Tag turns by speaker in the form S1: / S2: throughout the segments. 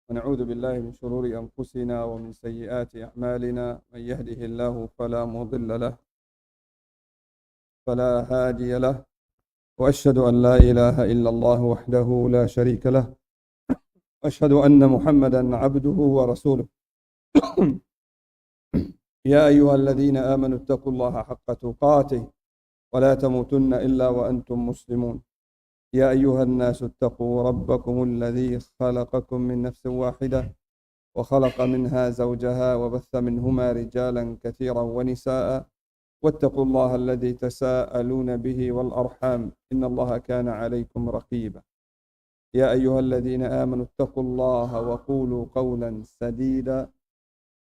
S1: ونعوذ بالله من شرور أنفسنا ومن سيئات أعمالنا. من يهده الله فلا مضل له فلا هادي له، وأشهد أن لا إله إلا الله وحده لا شريك له، وأشهد أن محمدا عبده ورسوله. يا أيها الذين آمنوا اتقوا الله حق تقاته ولا تموتن إلا وأنتم مسلمون. يا أيها الناس اتقوا ربكم الذي خلقكم من نفس واحدة وخلق منها زوجها وبث منهما رجالا كثيرا ونساء، واتقوا الله الذي تساءلون به والأرحام إن الله كان عليكم رقيبا. يا أيها الذين آمنوا اتقوا الله وقولوا قولا سديدا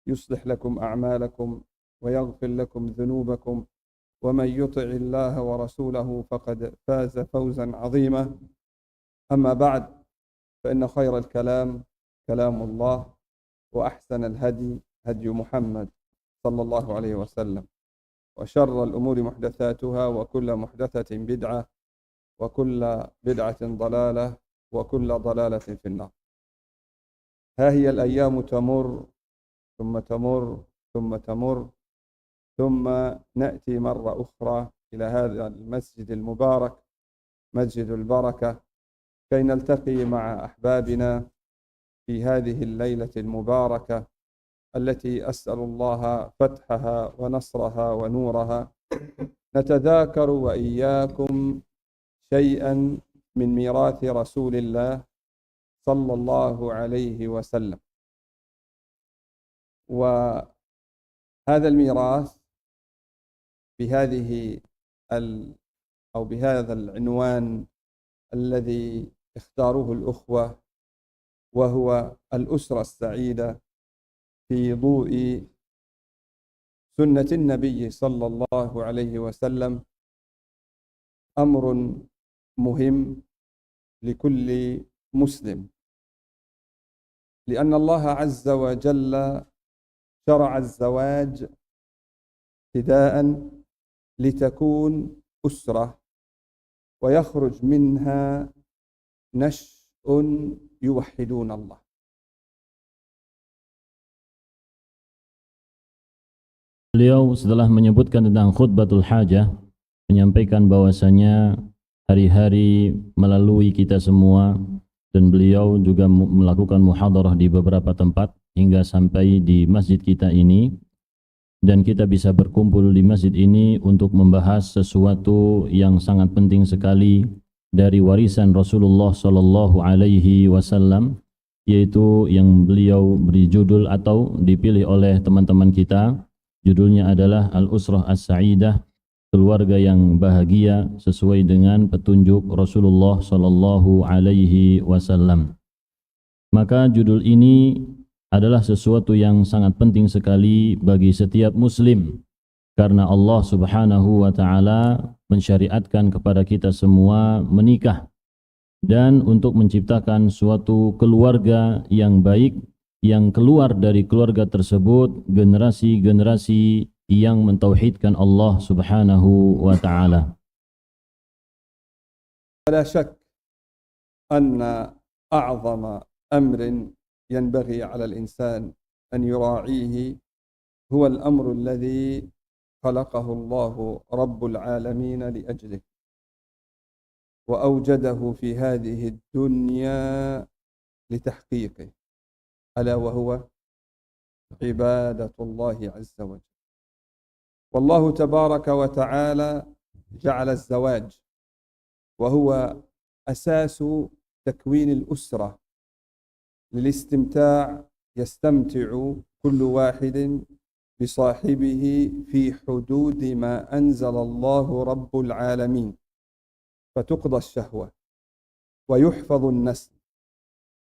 S1: يصلح لكم أعمالكم ويغفر لكم ذنوبكم، ومن يطع الله ورسوله فقد فاز فوزا عظيما. أما بعد، فإن خير الكلام كلام الله، وأحسن الهدي هدي محمد صلى الله عليه وسلم، وشر الأمور محدثاتها، وكل محدثة بدعة، وكل بدعة ضلالة، وكل ضلالة في النار. ها هي الأيام تمر ثم تمر ثم تمر، ثم نأتي مرة أخرى إلى هذا المسجد المبارك، مسجد البركة، كي نلتقي مع أحبابنا في هذه الليلة المباركة التي أسأل الله فتحها ونصرها ونورها. نتذاكر وإياكم شيئا من ميراث رسول الله صلى الله عليه وسلم. وهذا الميراث بهذه أو بهذا العنوان الذي اختاروه الأخوة، وهو الأسرة السعيدة في ضوء سنة النبي صلى الله عليه وسلم، أمر مهم لكل مسلم، لأن الله عز وجل شرع الزواج ابتداء لتكون أسرة ويخرج منها نشء يوحدون الله.
S2: Beliau setelah menyebutkan tentang khutbatul hajah, menyampaikan bahwasanya hari-hari melalui kita semua, dan beliau juga melakukan muhadarah di beberapa tempat hingga sampai di masjid kita ini, dan kita bisa berkumpul di masjid ini untuk membahas sesuatu yang sangat penting sekali dari warisan Rasulullah Sallallahu Alaihi Wasallam, yaitu yang beliau beri judul atau dipilih oleh teman-teman kita. Judulnya adalah Al-Usrah As-Sa'idah, keluarga yang bahagia sesuai dengan petunjuk Rasulullah Sallallahu Alaihi Wasallam. Maka judul ini adalah sesuatu yang sangat penting sekali bagi setiap muslim, karena Allah Subhanahu wa Ta'ala mensyariatkan kepada kita semua menikah dan untuk menciptakan suatu keluarga yang baik, yang keluar dari keluarga tersebut generasi-generasi yang mentauhidkan Allah Subhanahu wa Ta'ala.
S1: لا شك أن أعظم أمر ينبغي على الإنسان أن يراعيه هو الأمر الذي خلقه الله رب العالمين لأجله، وأوجده في هذه الدنيا لتحقيقه، ألا وهو عبادة الله عز وجل. والله تبارك وتعالى جعل الزواج وهو أساس تكوين الأسرة للاستمتاع، يستمتع كل واحد بصاحبه في حدود ما أنزل الله رب العالمين، فتقضى الشهوة ويحفظ النسل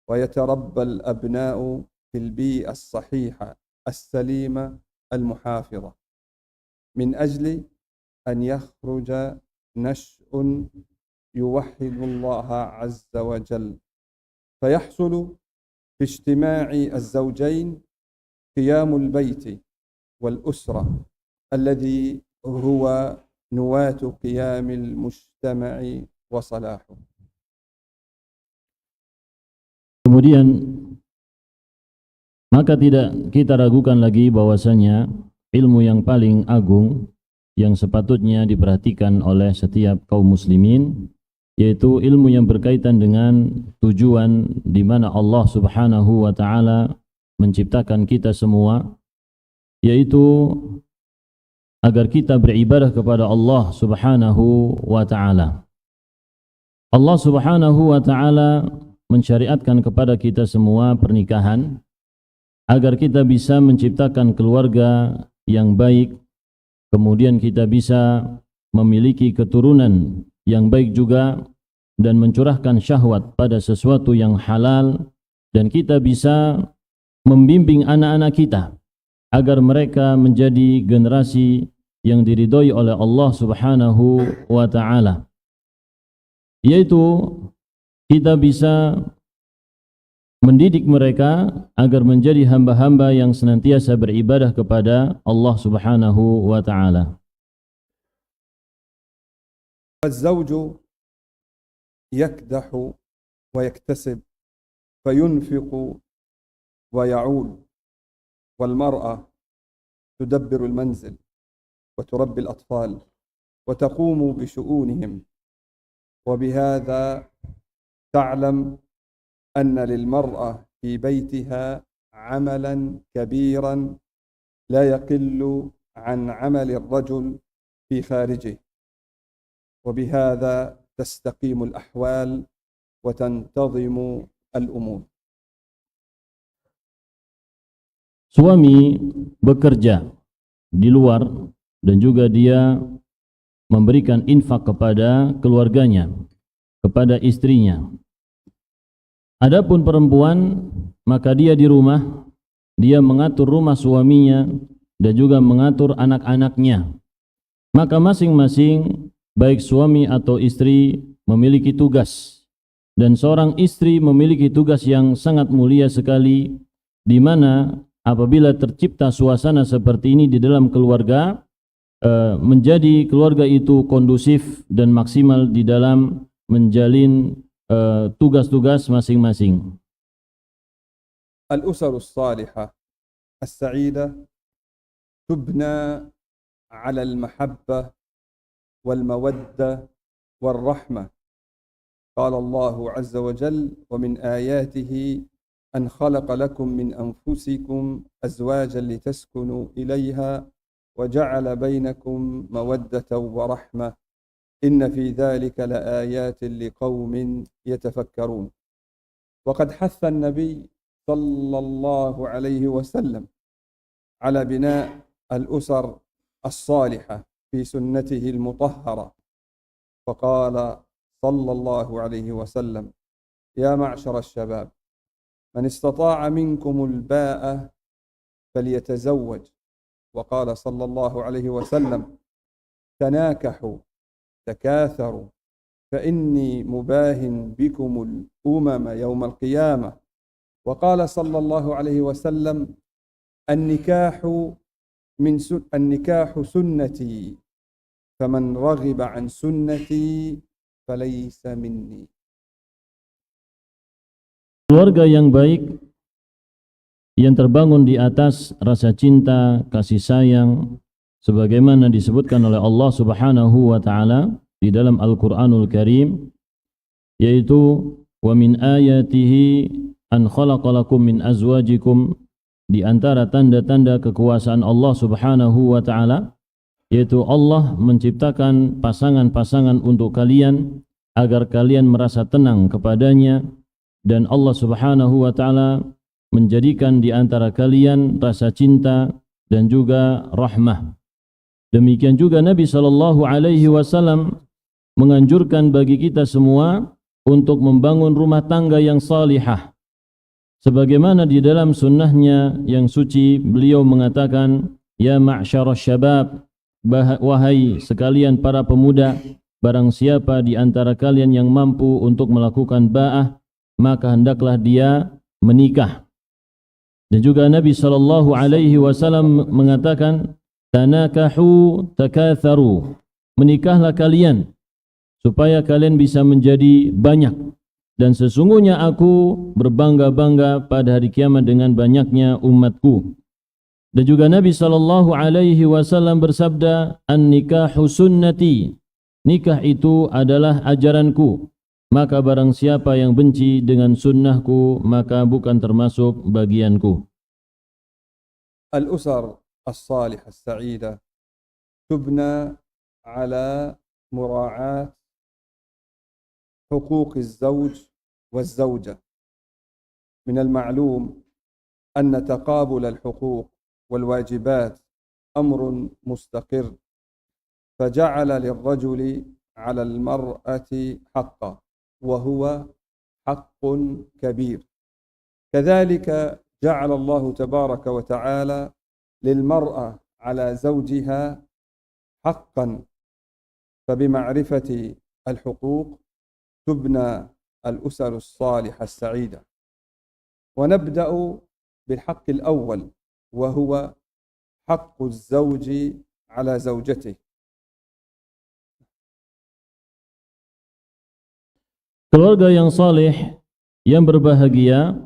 S1: ويتربى الأبناء في البيئة الصحيحة السليمة المحافظة، من أجل أن يخرج نشء يوحد الله عز وجل، فيحصل في اجتماع الزوجين قيام البيت والأسرة الذي هو نواة قيام المجتمع وصلاحه.
S2: Kemudian Maka tidak kita ragukan lagi bahwasanya ilmu yang paling agung yang sepatutnya diperhatikan oleh setiap kaum muslimin, yaitu ilmu yang berkaitan dengan tujuan di mana Allah Subhanahu wa taala menciptakan kita semua, yaitu agar kita beribadah kepada Allah Subhanahu wa taala. Allah Subhanahu wa taala mensyariatkan kepada kita semua pernikahan agar kita bisa menciptakan keluarga yang baik, kemudian kita bisa memiliki keturunan yang baik juga, dan mencurahkan syahwat pada sesuatu yang halal, dan kita bisa membimbing anak-anak kita agar mereka menjadi generasi yang diridhoi oleh Allah Subhanahu wa taala, yaitu kita bisa mendidik mereka agar menjadi hamba-hamba yang senantiasa beribadah kepada Allah Subhanahu wa taala.
S1: الزوج يكدح ويكتسب فينفق ويعول، والمرأة تدبر المنزل وتربي الأطفال وتقوم بشؤونهم، وبهذا تعلم أن للمرأة في بيتها عملا كبيرا لا يقل عن عمل الرجل في خارجه، وبهذا تستقيم الأحوال وتنتظم الأمور.
S2: Suami bekerja di luar dan juga dia memberikan infak kepada keluarganya, kepada istrinya. Adapun perempuan, maka dia di rumah, dia mengatur rumah suaminya dan juga mengatur anak-anaknya. Maka masing-masing, baik suami atau istri, memiliki tugas, dan seorang istri memiliki tugas yang sangat mulia sekali, di mana apabila tercipta suasana seperti ini di dalam keluarga, menjadi keluarga itu kondusif dan maksimal di dalam menjalin tugas-tugas masing-masing.
S1: الأسر الصالحة السعيدة تبنى على المحبة والمودة والرحمة. قال الله عز وجل: ومن آياته أن خلق لكم من أنفسكم أزواجا لتسكنوا إليها وجعل بينكم مودة ورحمة إن في ذلك لآيات لقوم يتفكرون. وقد حث النبي صلى الله عليه وسلم على بناء الأسر الصالحة في سنته المطهرة، فقال صلى الله عليه وسلم: يا معشر الشباب من استطاع منكم الباءة فليتزوج. وقال صلى الله عليه وسلم: تناكحوا تكاثروا فإني مباهن بكم الأمم يوم القيامة. وقال صلى الله عليه وسلم: النكاح سنتي فمن رغب عن سنتي فليس مني.
S2: Keluarga yang baik yang terbangun di atas rasa cinta, kasih sayang, sebagaimana disebutkan oleh Allah Subhanahu wa taala di dalam Al-Qur'anul Karim, yaitu wa min ayatihi an khalaqalakum min azwajikum, di antara tanda-tanda kekuasaan Allah Subhanahu wa taala, yaitu Allah menciptakan pasangan-pasangan untuk kalian agar kalian merasa tenang kepadanya, dan Allah Subhanahu wa taala menjadikan di antara kalian rasa cinta dan juga rahmah. Demikian juga Nabi sallallahu alaihi wasallam menganjurkan bagi kita semua untuk membangun rumah tangga yang salihah. Sebagaimana di dalam sunnahnya yang suci, beliau mengatakan, ya ma'syarasy syabab, wahai sekalian para pemuda, barang siapa di antara kalian yang mampu untuk melakukan ba'ah, maka hendaklah dia menikah. Dan juga Nabi sallallahu alaihi wasallam mengatakan, tanakahu takatharu, menikahlah kalian supaya kalian bisa menjadi banyak. dan sesungguhnya aku berbangga-bangga pada hari kiamat dengan banyaknya umatku. Dan juga Nabi SAW bersabda, an-nikahu sunnati, nikah itu adalah ajaranku, maka barang siapa yang benci dengan sunnahku maka bukan termasuk bagianku.
S1: الأسر الصالحة السعيدة تبنى على مراعاة حقوق الزوج والزوجة. من المعلوم أن تقابل الحقوق والواجبات أمر مستقر، فجعل للرجل على المرأة حقا وهو حق كبير، كذلك جعل الله تبارك وتعالى للمرأة على زوجها حقا، فبمعرفة الحقوق تبنى الأسر الصالحة السعيدة. ونبدأ بالحق الأول وهو حق الزوج على زوجته.
S2: Keluarga yang saleh, yang berbahagia,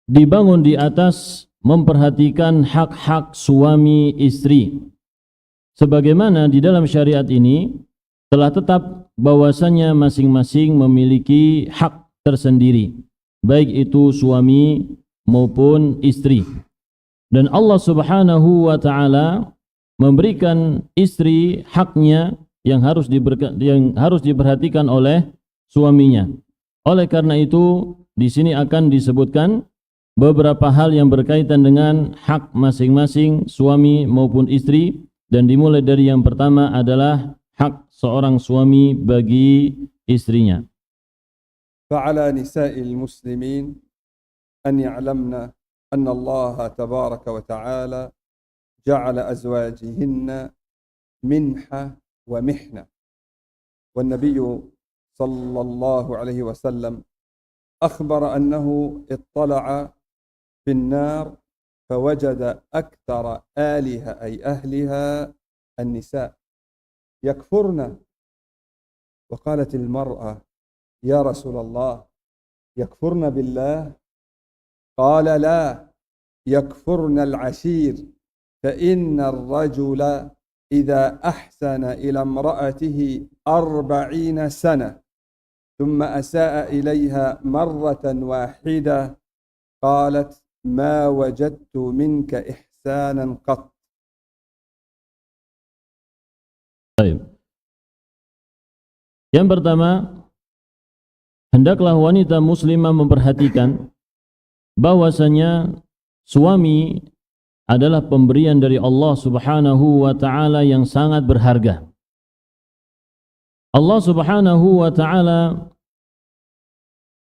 S2: dibangun di atas memperhatikan hak-hak suami istri. Sebagaimana di dalam syariat ini telah tetap bahwasanya masing-masing memiliki hak tersendiri, baik itu suami maupun istri. Dan Allah Subhanahu wa taala memberikan istri haknya yang harus diperhatikan oleh suaminya. Oleh karena itu di sini akan disebutkan beberapa hal yang berkaitan dengan hak masing-masing suami maupun istri, dan dimulai dari yang pertama adalah hak seorang suami bagi istrinya.
S1: فعلى نساء المسلمين أن يعلمن أن الله تبارك وتعالى جعل أزواجهن منحة ومحنة، والنبي صلى الله عليه وسلم أخبر أنه اطلع في النار فوجد أكثر آلها أي أهلها النساء يكفرن، وقالت المرأة يا رسول الله يكفرن بالله؟ قال لا، يكفرن العشير، فإن الرجل إذا أحسن إلى امرأته 40 سنة ثم أساء إليها مرة واحدة قالت ما وجدت منك إحسانا قط.
S2: Yang pertama, hendaklah wanita muslimah memperhatikan bahwasanya suami adalah pemberian dari Allah Subhanahu wa taala yang sangat berharga. Allah Subhanahu wa taala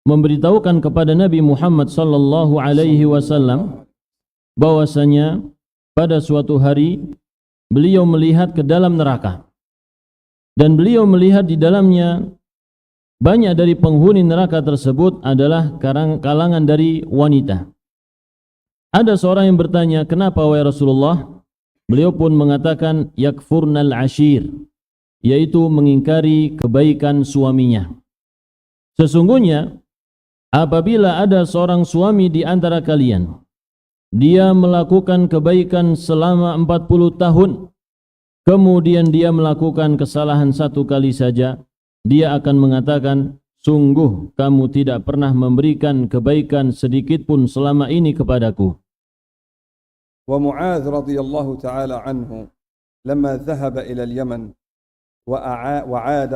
S2: memberitahukan kepada Nabi Muhammad sallallahu alaihi wasallam bahwasanya pada suatu hari beliau melihat ke dalam neraka, dan beliau melihat di dalamnya banyak dari penghuni neraka tersebut adalah kalangan dari wanita. Ada seorang yang bertanya, kenapa wahai Rasulullah? Beliau pun mengatakan, yakfurnal ashir, yaitu mengingkari kebaikan suaminya. Sesungguhnya apabila ada seorang suami di antara kalian, dia melakukan kebaikan selama 40 tahun, kemudian dia melakukan kesalahan satu kali saja, dia akan mengatakan, sungguh kamu tidak pernah memberikan kebaikan sedikit pun selama ini kepadaku.
S1: ومعاذ رضي الله تعالى عنه لما ذهب إلى اليمن وعاد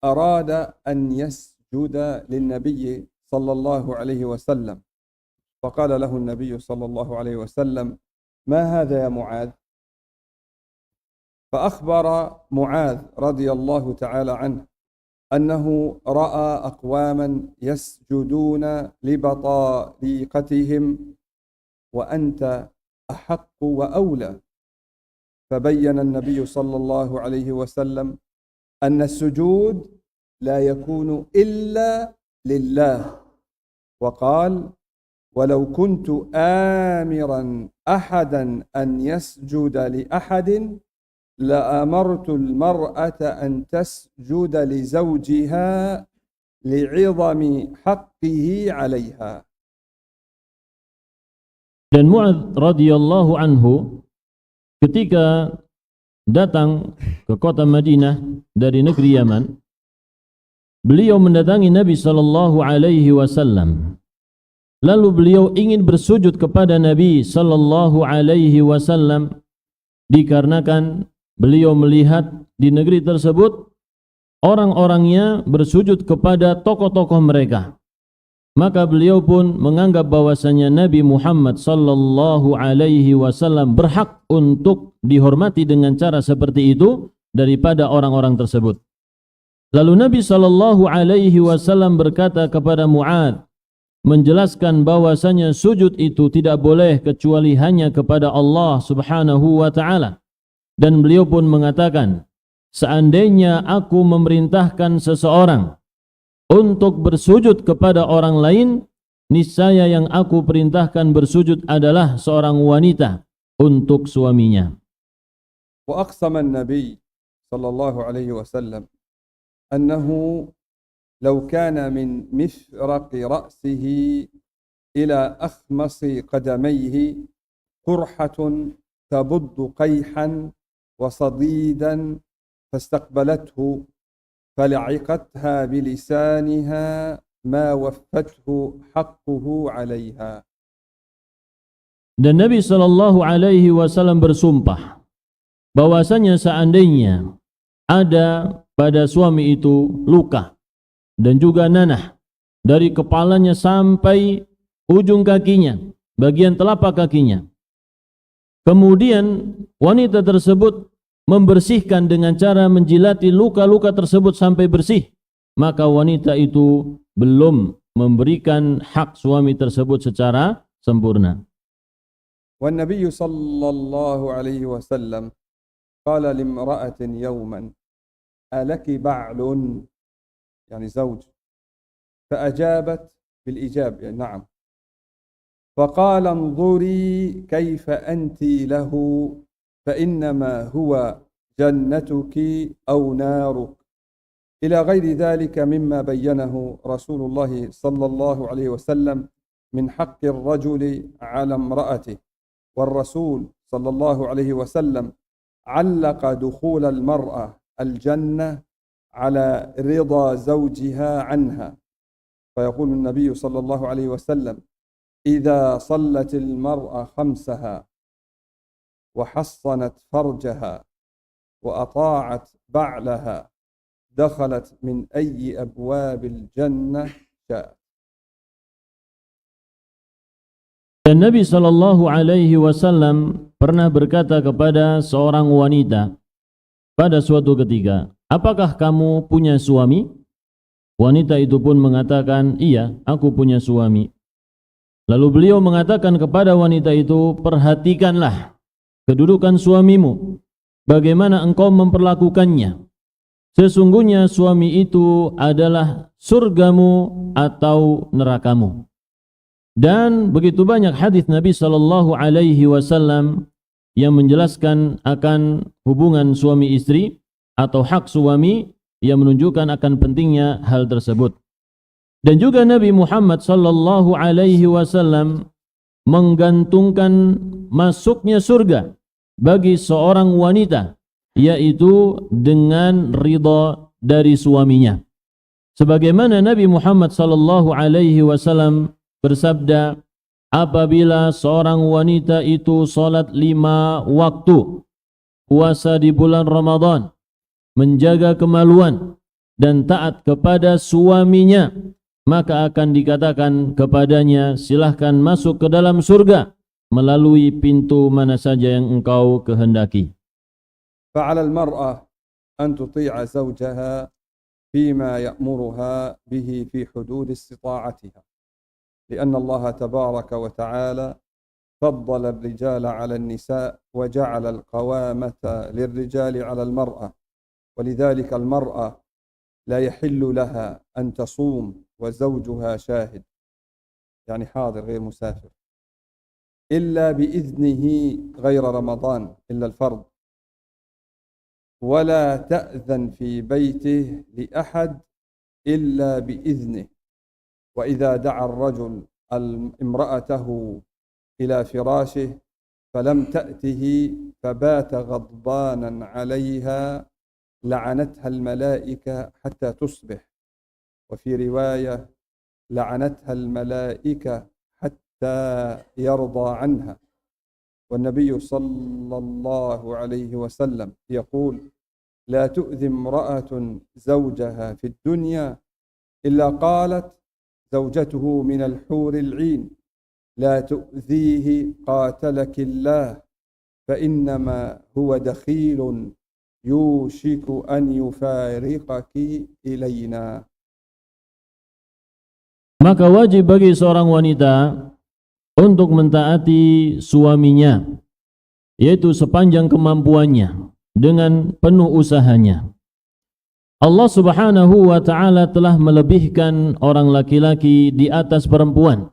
S1: أراد أن يسجد للنبي صلى الله عليه وسلم، فقال له النبي صلى الله عليه وسلم ما هذا يا معاذ؟ فأخبر معاذ رضي الله تعالى عنه أنه رأى أقواما يسجدون لبطارقتهم وأنت أحق وأولى، فبين النبي صلى الله عليه وسلم أن السجود لا يكون إلا لله، وقال ولو كنت آمرا أحدا أن يسجد لأحد لأمرت المرأة أن تسجد لزوجها لعظم حقه عليها.
S2: Dan Mu'adz radhiyallahu anhu ketika datang ke kota Madinah dari negeri Yaman, beliau mendatangi Nabi sallallahu alaihi wasallam. Lalu beliau ingin bersujud kepada Nabi sallallahu alaihi wasallam dikarenakan beliau melihat di negeri tersebut orang-orangnya bersujud kepada tokoh-tokoh mereka. Maka beliau pun menganggap bahwasanya Nabi Muhammad sallallahu alaihi wasallam berhak untuk dihormati dengan cara seperti itu daripada orang-orang tersebut. Lalu Nabi sallallahu alaihi wasallam berkata kepada Mu'adz, menjelaskan bahwasanya sujud itu tidak boleh kecuali hanya kepada Allah Subhanahu wa taala. Dan beliau pun mengatakan, seandainya aku memerintahkan seseorang untuk bersujud kepada orang lain, niscaya yang aku perintahkan bersujud adalah seorang wanita untuk suaminya.
S1: Wa aqsama an-nabi sallallahu alaihi wasallam annahu law kana min mifraqi ra'sihi ila akhmasi qadamayhi qurhatun tabuddu qayhan wa sadidan fastaqbalathu فلعقتها بلسانها ما وفته حقه عليها.
S2: Dan Nabi sallallahu alaihi wasallam bersumpah bahwasanya seandainya ada pada suami itu luka dan juga nanah dari kepalanya sampai ujung kakinya, bagian telapak kakinya, kemudian wanita tersebut membersihkan dengan cara menjilati luka-luka tersebut sampai bersih, maka wanita itu belum memberikan hak suami tersebut secara sempurna.
S1: Wan Nabi sallallahu alaihi wasallam qala limra'atin yawman alaki ba'lun, yani zawj, fa'ajabat bil ijab, yani na'am. فقال انظري كيف أنت له فإنما هو جنتك أو نارك إلى غير ذلك مما بينه رسول الله صلى الله عليه وسلم من حق الرجل على امرأته. والرسول صلى الله عليه وسلم علق دخول المرأة الجنة على رضا زوجها عنها، فيقول النبي صلى الله عليه وسلم إذا صلت المرأة خمسها وحصنت فرجها وأطاعت بعلها دخلت من أي أبواب الجنة شاءت.
S2: Dan Nabi sallallahu alaihi wasallam pernah berkata kepada seorang wanita pada suatu ketika, apakah kamu punya suami? Wanita itu pun mengatakan, iya, aku punya suami. Lalu beliau mengatakan kepada wanita itu, perhatikanlah kedudukan suamimu, bagaimana engkau memperlakukannya. Sesungguhnya suami itu adalah surgamu atau nerakamu. Dan begitu banyak hadis Nabi sallallahu alaihi wasallam yang menjelaskan akan hubungan suami istri atau hak suami yang menunjukkan akan pentingnya hal tersebut. Dan juga Nabi Muhammad sallallahu alaihi wasallam menggantungkan masuknya surga bagi seorang wanita, yaitu dengan ridha dari suaminya. Sebagaimana Nabi Muhammad sallallahu alaihi wasallam bersabda, apabila seorang wanita itu salat 5 waktu, puasa di bulan Ramadan, menjaga kemaluan dan taat kepada suaminya, maka akan dikatakan kepadanya, silahkan masuk ke dalam surga melalui pintu mana saja yang engkau kehendaki.
S1: فعلى المرأة أن تطيع زوجها فيما يأمرها به في حدود استطاعتها، لأن الله تبارك وتعالى فضل الرجال على النساء وجعل القوامة للرجال على المرأة، ولذلك المرأة لا يحل لها أن تصوم وزوجها شاهد، يعني حاضر غير مسافر، إلا بإذنه غير رمضان إلا الفرض، ولا تأذن في بيته لأحد إلا بإذنه وإذا دعا الرجل امرأته إلى فراشه فلم تأته فبات غضبانا عليها لعنتها الملائكة حتى تصبح وفي رواية لعنتها الملائكة حتى يرضى عنها والنبي صلى الله عليه وسلم يقول لا تؤذي امرأة زوجها في الدنيا إلا قالت زوجته من الحور العين لا تؤذيه قاتلك الله فإنما هو دخيل يوشك أن يفارقك إلينا.
S2: Maka wajib bagi seorang wanita untuk mentaati suaminya, yaitu sepanjang kemampuannya dengan penuh usahanya. Allah Subhanahu wa ta'ala telah melebihkan orang laki-laki di atas perempuan.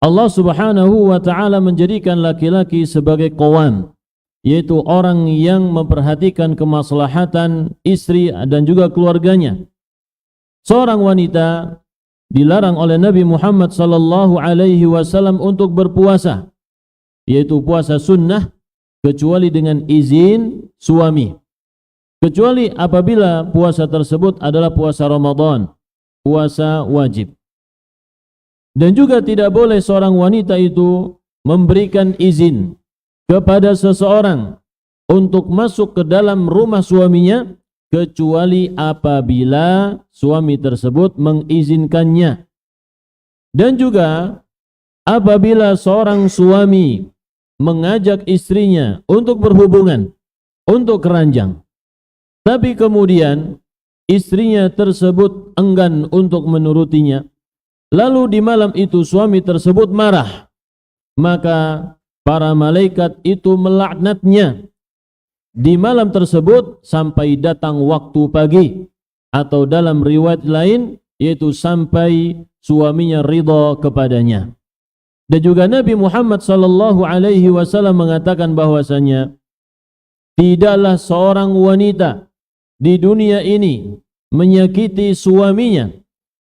S2: Allah Subhanahu wa ta'ala menjadikan laki-laki sebagai qawam, yaitu orang yang memperhatikan kemaslahatan istri dan juga keluarganya. Seorang wanita dilarang oleh Nabi Muhammad sallallahu alaihi wasallam untuk berpuasa, yaitu puasa sunnah, kecuali dengan izin suami, kecuali apabila puasa tersebut adalah puasa Ramadan, puasa wajib. Dan juga tidak boleh seorang wanita itu memberikan izin kepada seseorang untuk masuk ke dalam rumah suaminya, kecuali apabila suami tersebut mengizinkannya. Dan juga apabila seorang suami mengajak istrinya untuk berhubungan, untuk keranjang, tapi kemudian istrinya tersebut enggan untuk menurutinya, lalu di malam itu suami tersebut marah, maka para malaikat itu melaknatnya di malam tersebut sampai datang waktu pagi, atau dalam riwayat lain yaitu sampai suaminya ridha kepadanya. Dan juga Nabi Muhammad sallallahu alaihi wasallam mengatakan bahwasanya tidaklah seorang wanita di dunia ini menyakiti suaminya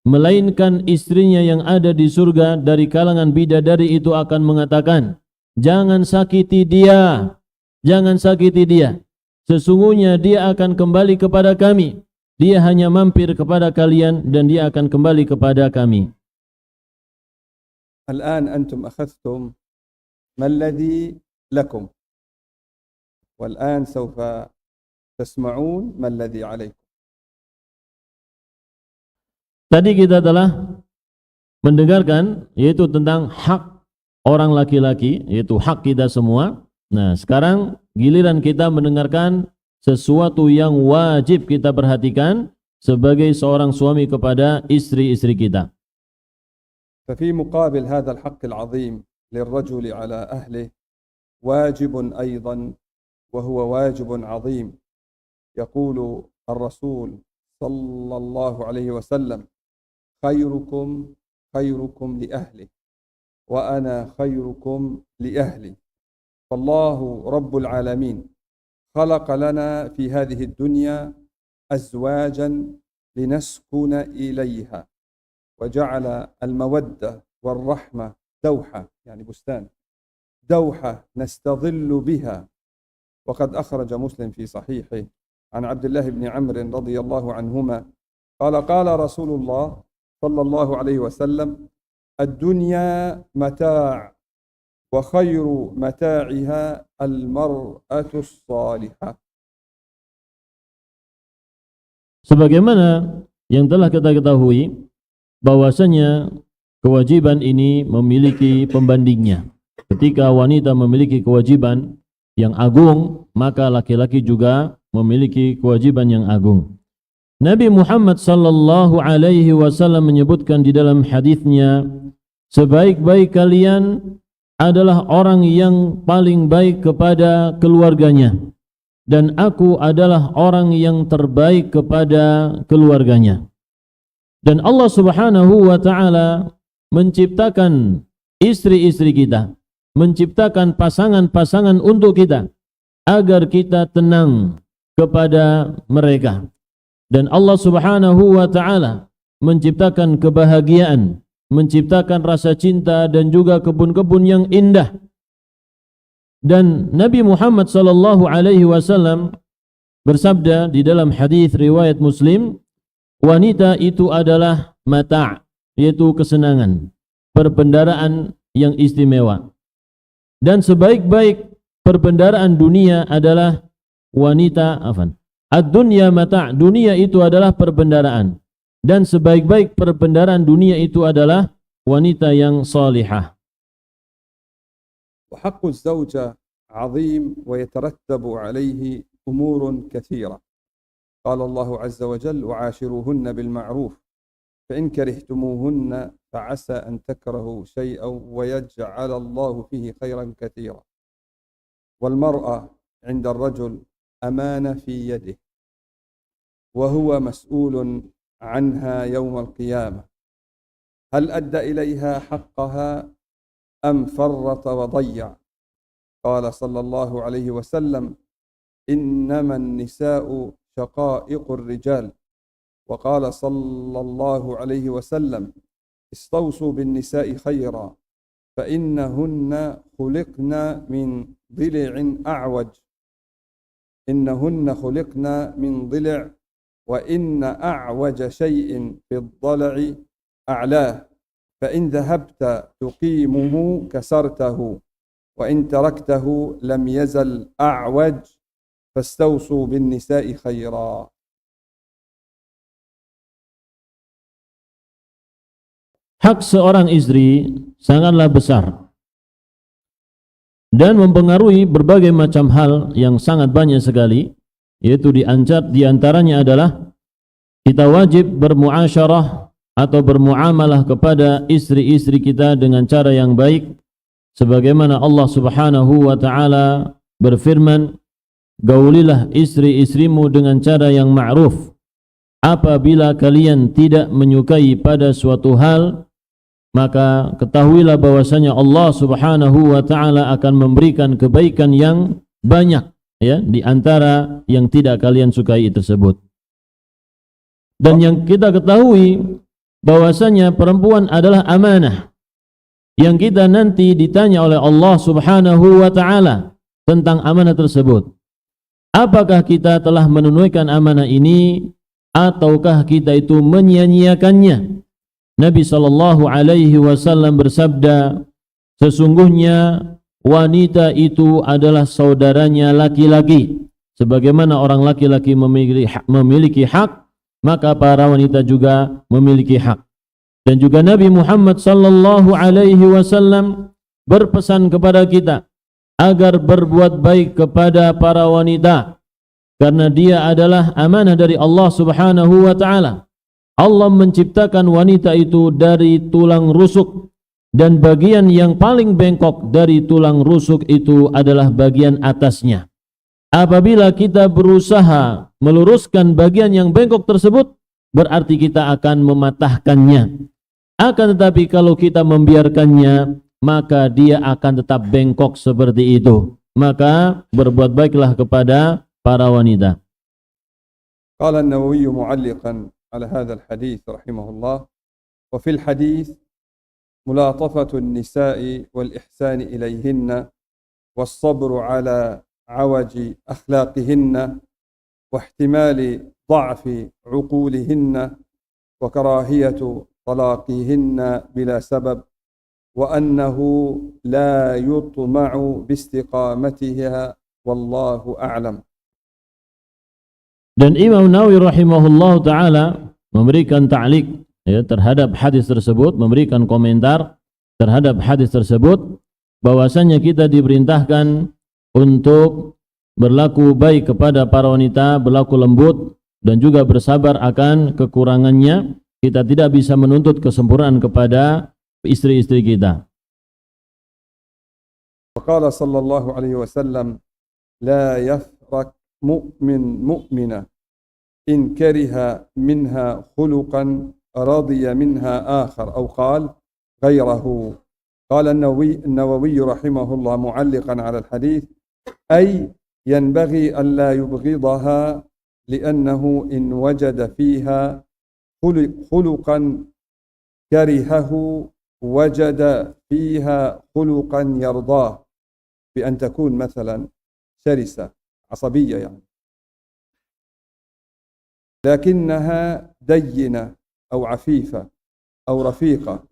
S2: melainkan istrinya yang ada di surga dari kalangan bidadari itu akan mengatakan, jangan sakiti dia, jangan sakiti dia, sesungguhnya dia akan kembali kepada kami, dia hanya mampir kepada kalian dan dia akan kembali kepada kami.
S1: الآن أنتم أخذتم ما الذي لكم والآن سوف تسمعون ما الذي عليكم.
S2: Tadi kita telah mendengarkan yaitu tentang hak orang laki-laki, yaitu hak kita semua. Nah, sekarang giliran kita mendengarkan sesuatu yang wajib kita perhatikan sebagai seorang suami kepada istri-istri kita.
S1: ففي مقابل هذا الحق العظيم للرجل على أهله واجب أيضا وهو واجب عظيم. يقول الرسول صلى الله عليه وسلم خيركم خيركم لأهله وأنا خيركم لأهلي. فالله رب العالمين خلق لنا في هذه الدنيا أزواجا لنسكن إليها وجعل المودة والرحمة دوحة، يعني بستان دوحة نستظل بها. وقد أخرج مسلم في صحيحه عن عبد الله بن عمرو رضي الله عنهما قال قال رسول الله صلى الله عليه وسلم الدنيا متاع وخير متاعها المرأة الصالحة.
S2: Sebagaimana yang telah kita ketahui bahwasanya kewajiban ini memiliki pembandingnya. Ketika wanita memiliki kewajiban yang agung, maka laki-laki juga memiliki kewajiban yang agung. Nabi Muhammad sallallahu alaihi wasallam menyebutkan di dalam hadisnya, sebaik-baik kalian adalah orang yang paling baik kepada keluarganya, dan aku adalah orang yang terbaik kepada keluarganya. Dan Allah Subhanahu wa ta'ala menciptakan istri-istri kita, menciptakan pasangan-pasangan untuk kita, agar kita tenang kepada mereka. Dan Allah Subhanahu wa taala menciptakan kebahagiaan, menciptakan rasa cinta dan juga kebun-kebun yang indah. Dan Nabi Muhammad sallallahu alaihi wasallam bersabda di dalam hadis riwayat Muslim, wanita itu adalah mata', yaitu kesenangan, perbendaharaan yang istimewa. Dan sebaik-baik perbendaharaan dunia adalah wanita, ad-dunya mata', dunia itu adalah perbendaharaan. Dan sebaik-baik perbendaharaan dunia itu adalah wanita yang salihah.
S1: وحق الزوجة عظيم ويترتب عليه أمور كثيرة. قال الله عز وجل وعاشروهن بالمعروف فإن كرهتموهن فعسى أن تكرهوا شيئا ويجعل الله فيه خيرا كثيرا. والمرأة عند الرجل أمانة في يده وهو مسؤول عنها يوم القيامة. هل أدى إليها حقها أم فرط وضيع؟ قال صلى الله عليه وسلم إنما النساء شقائق الرجال. وقال صلى الله عليه وسلم استوصوا بالنساء خيرا فإنهن خلقن من ضلع أعوج إنهن خلقن من ضلع وإن أعوج شيء في الضلع أعلاه فإن ذهبت تقيمه كسرته وإن تركته لم يزل أعوج فاستوصوا بالنساء خيرا.
S2: Hak seorang istri sangatlah besar dan mempengaruhi berbagai macam hal yang sangat banyak sekali, yaitu di antaranya adalah kita wajib bermuasyarah atau bermuamalah kepada istri-istri kita dengan cara yang baik, sebagaimana Allah Subhanahu wa taala berfirman, gaulilah istri-istrimu dengan cara yang ma'ruf. Apabila kalian tidak menyukai pada suatu hal, maka ketahuilah bahwasanya Allah Subhanahu wa taala akan memberikan kebaikan yang banyak, ya, di antara yang tidak kalian sukai tersebut. Dan yang kita ketahui bahwasanya perempuan adalah amanah yang kita nanti ditanya oleh Allah Subhanahu wa taala tentang amanah tersebut. Apakah kita telah menunaikan amanah ini ataukah kita itu menyia-nyiakannya? Nabi sallallahu alaihi wasallam bersabda, sesungguhnya wanita itu adalah saudaranya laki-laki. Sebagaimana orang laki-laki memiliki hak, maka para wanita juga memiliki hak. Dan juga Nabi Muhammad sallallahu alaihi wasallam berpesan kepada kita agar berbuat baik kepada para wanita, karena dia adalah amanah dari Allah Subhanahu wa taala. Allah menciptakan wanita itu dari tulang rusuk, dan bagian yang paling bengkok dari tulang rusuk itu adalah bagian atasnya. Apabila kita berusaha meluruskan bagian yang bengkok tersebut, berarti kita akan mematahkannya. Akan tetapi kalau kita membiarkannya, maka dia akan tetap bengkok seperti itu. Maka berbuat baiklah kepada para wanita.
S1: قال النووي معلقا على هذا الحديث رحمه الله وفي الحديث ملاطفة النساء والإحسان إليهن والصبر على عوج أخلاقهن واحتمال ضعف عقولهن وكراهية طلاقهن بلا سبب وأنه لا يطمع باستقامتها والله أعلم.
S2: Dan Imam Nawawi rahimahullah ta'ala memberikan ta'liq, ya, terhadap hadis tersebut, memberikan komentar terhadap hadis tersebut, bahwasanya kita diperintahkan untuk berlaku baik kepada para wanita, berlaku lembut, dan juga bersabar akan kekurangannya. Kita tidak bisa menuntut kesempurnaan kepada istri-istri kita.
S1: وقال صلى الله عليه وسلم لا يفرق مؤمن مؤمنة إن كره منها خلقا رضي منها آخر أو قال غيره. قال النووي رحمه الله معلقا على الحديث أي ينبغي أن لا يبغضها لأنه إن وجد فيها خلقا كرهه وجد فيها خلقا يرضاه بأن تكون مثلا شرسة عصبية يعني، لكنها دينة أو عفيفة أو رفيقة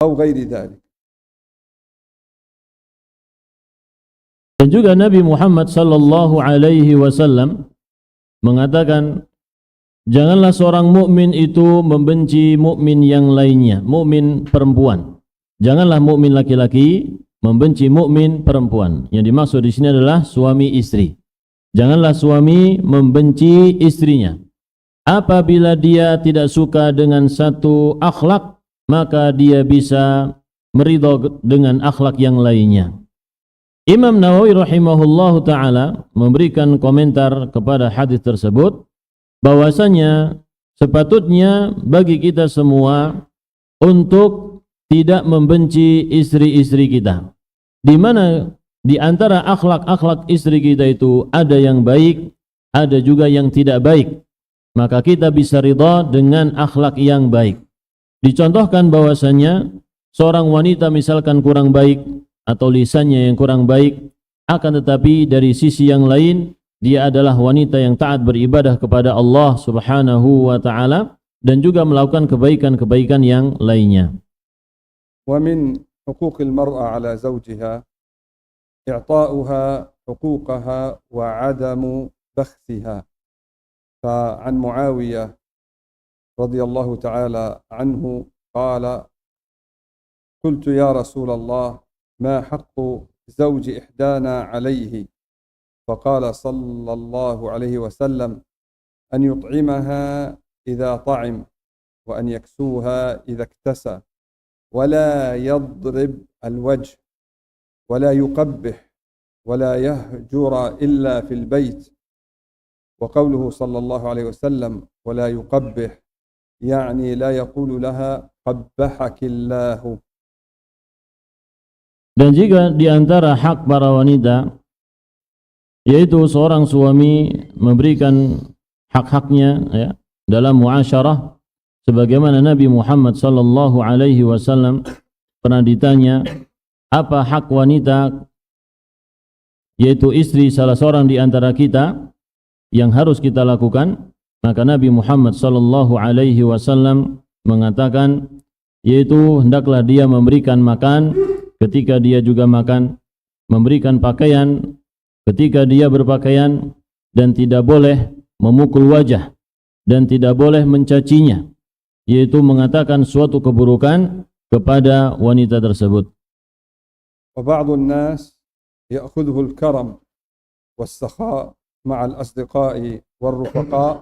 S1: أو غير ذلك.
S2: Dan juga Nabi Muhammad sallallahu alaihi wasallam mengatakan, janganlah seorang mukmin itu membenci mukmin yang lainnya, mukmin perempuan. Janganlah mukmin laki-laki membenci mukmin perempuan. Yang dimaksud di sini adalah suami istri. Janganlah suami membenci istrinya. Apabila dia tidak suka dengan satu akhlak, maka dia bisa meridho dengan akhlak yang lainnya. Imam Nawawi rahimahullahu ta'ala memberikan komentar kepada hadis tersebut, bahwasanya sepatutnya bagi kita semua untuk tidak membenci istri-istri kita, di mana di antara akhlak-akhlak istri kita itu ada yang baik, ada juga yang tidak baik, maka kita bisa ridha dengan akhlak yang baik. Dicontohkan bahwasanya seorang wanita misalkan kurang baik atau lisannya yang kurang baik, akan tetapi dari sisi yang lain dia adalah wanita yang taat beribadah kepada Allah Subhanahu wa taala dan juga melakukan kebaikan-kebaikan yang lainnya.
S1: Wa min huquqil mar'a 'ala zawjiha i'ta'uha huquqaha wa 'adamu bakhsiha. Fa 'an Muawiyah radhiyallahu ta'ala anhu qala qultu ya Rasulullah ما حق زوج إحدانا عليه فقال صلى الله عليه وسلم أن يطعمها إذا طعم وأن يكسوها إذا اكتسى ولا يضرب الوجه ولا يقبح ولا يهجر إلا في البيت. وقوله صلى الله عليه وسلم ولا يقبح يعني لا يقول لها قبحك الله.
S2: Dan jika di antara hak para wanita, yaitu seorang suami memberikan hak-haknya ya, dalam muasyarah, sebagaimana Nabi Muhammad sallallahu alaihi wasallam pernah ditanya, apa hak wanita, yaitu istri salah seorang di antara kita yang harus kita lakukan, maka Nabi Muhammad sallallahu alaihi wasallam mengatakan, yaitu hendaklah dia memberikan makan ketika dia juga makan, memberikan pakaian ketika dia berpakaian, dan tidak boleh memukul wajah dan tidak boleh mencacinya, yaitu mengatakan suatu keburukan kepada wanita tersebut.
S1: وبعض الناس يأخذه الكرم والسخاء مع الأصدقاء والرفقاء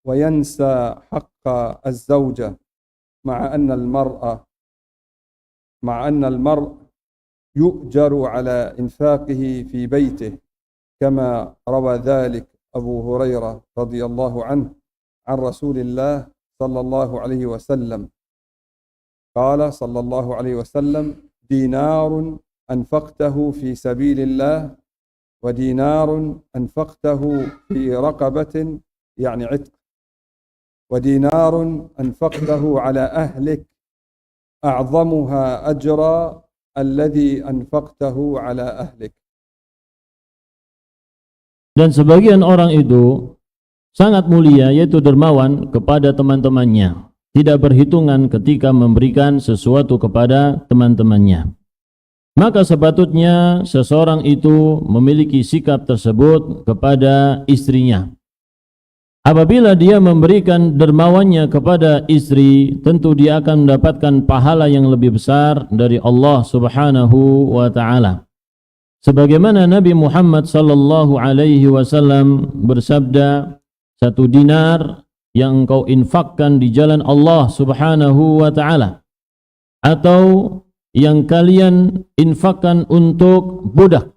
S1: وينسى حق الزوجة مع أن المرء يؤجر على إنفاقه في بيته كما روى ذلك أبو هريرة رضي الله عنه عن رسول الله صلى الله عليه وسلم قال صلى الله عليه وسلم دينار أنفقته في سبيل الله ودينار أنفقته في رقبة يعني عتق ودينار أنفقته على أهلك أعظمها أجرا الذي أنفقته على أهلك.
S2: Dan sebagian orang itu sangat mulia, yaitu dermawan kepada teman-temannya, tidak berhitungan ketika memberikan sesuatu kepada teman-temannya. Maka sepatutnya seseorang itu memiliki sikap tersebut kepada istrinya. Apabila dia memberikan dermawannya kepada istri, tentu dia akan mendapatkan pahala yang lebih besar dari Allah Subhanahu wa taala. Sebagaimana Nabi Muhammad sallallahu alaihi wasallam bersabda, satu dinar yang engkau infakkan di jalan Allah Subhanahu wa taala, atau yang kalian infakkan untuk budak,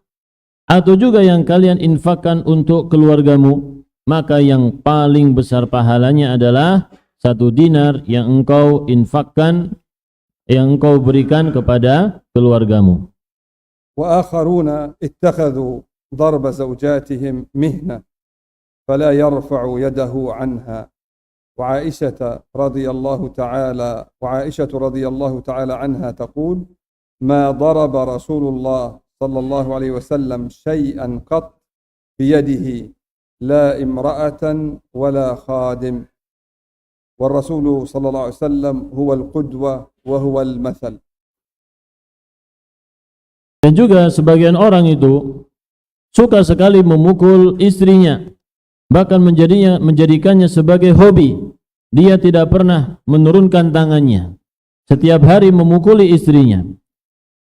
S2: atau juga yang kalian infakkan untuk keluargamu, maka yang paling besar pahalanya adalah satu dinar yang engkau infakkan, yang engkau berikan kepada keluargamu.
S1: Wa akharuna ittakhadhu darba zawjatihim mihna فلا يرفع يده عنها. وعائشة رضي الله تعالى عنها تقول: ما ضرب رسول الله صلى الله عليه وسلم شيئا قط بيده لا امرأة ولا خادم، والرسول صلى الله عليه وسلم هو القدوة وهو المثل.
S2: Dan juga sebagian orang itu suka sekali memukul istrinya, bahkan menjadikannya sebagai hobi. Dia tidak pernah menurunkan tangannya, setiap hari memukuli istrinya.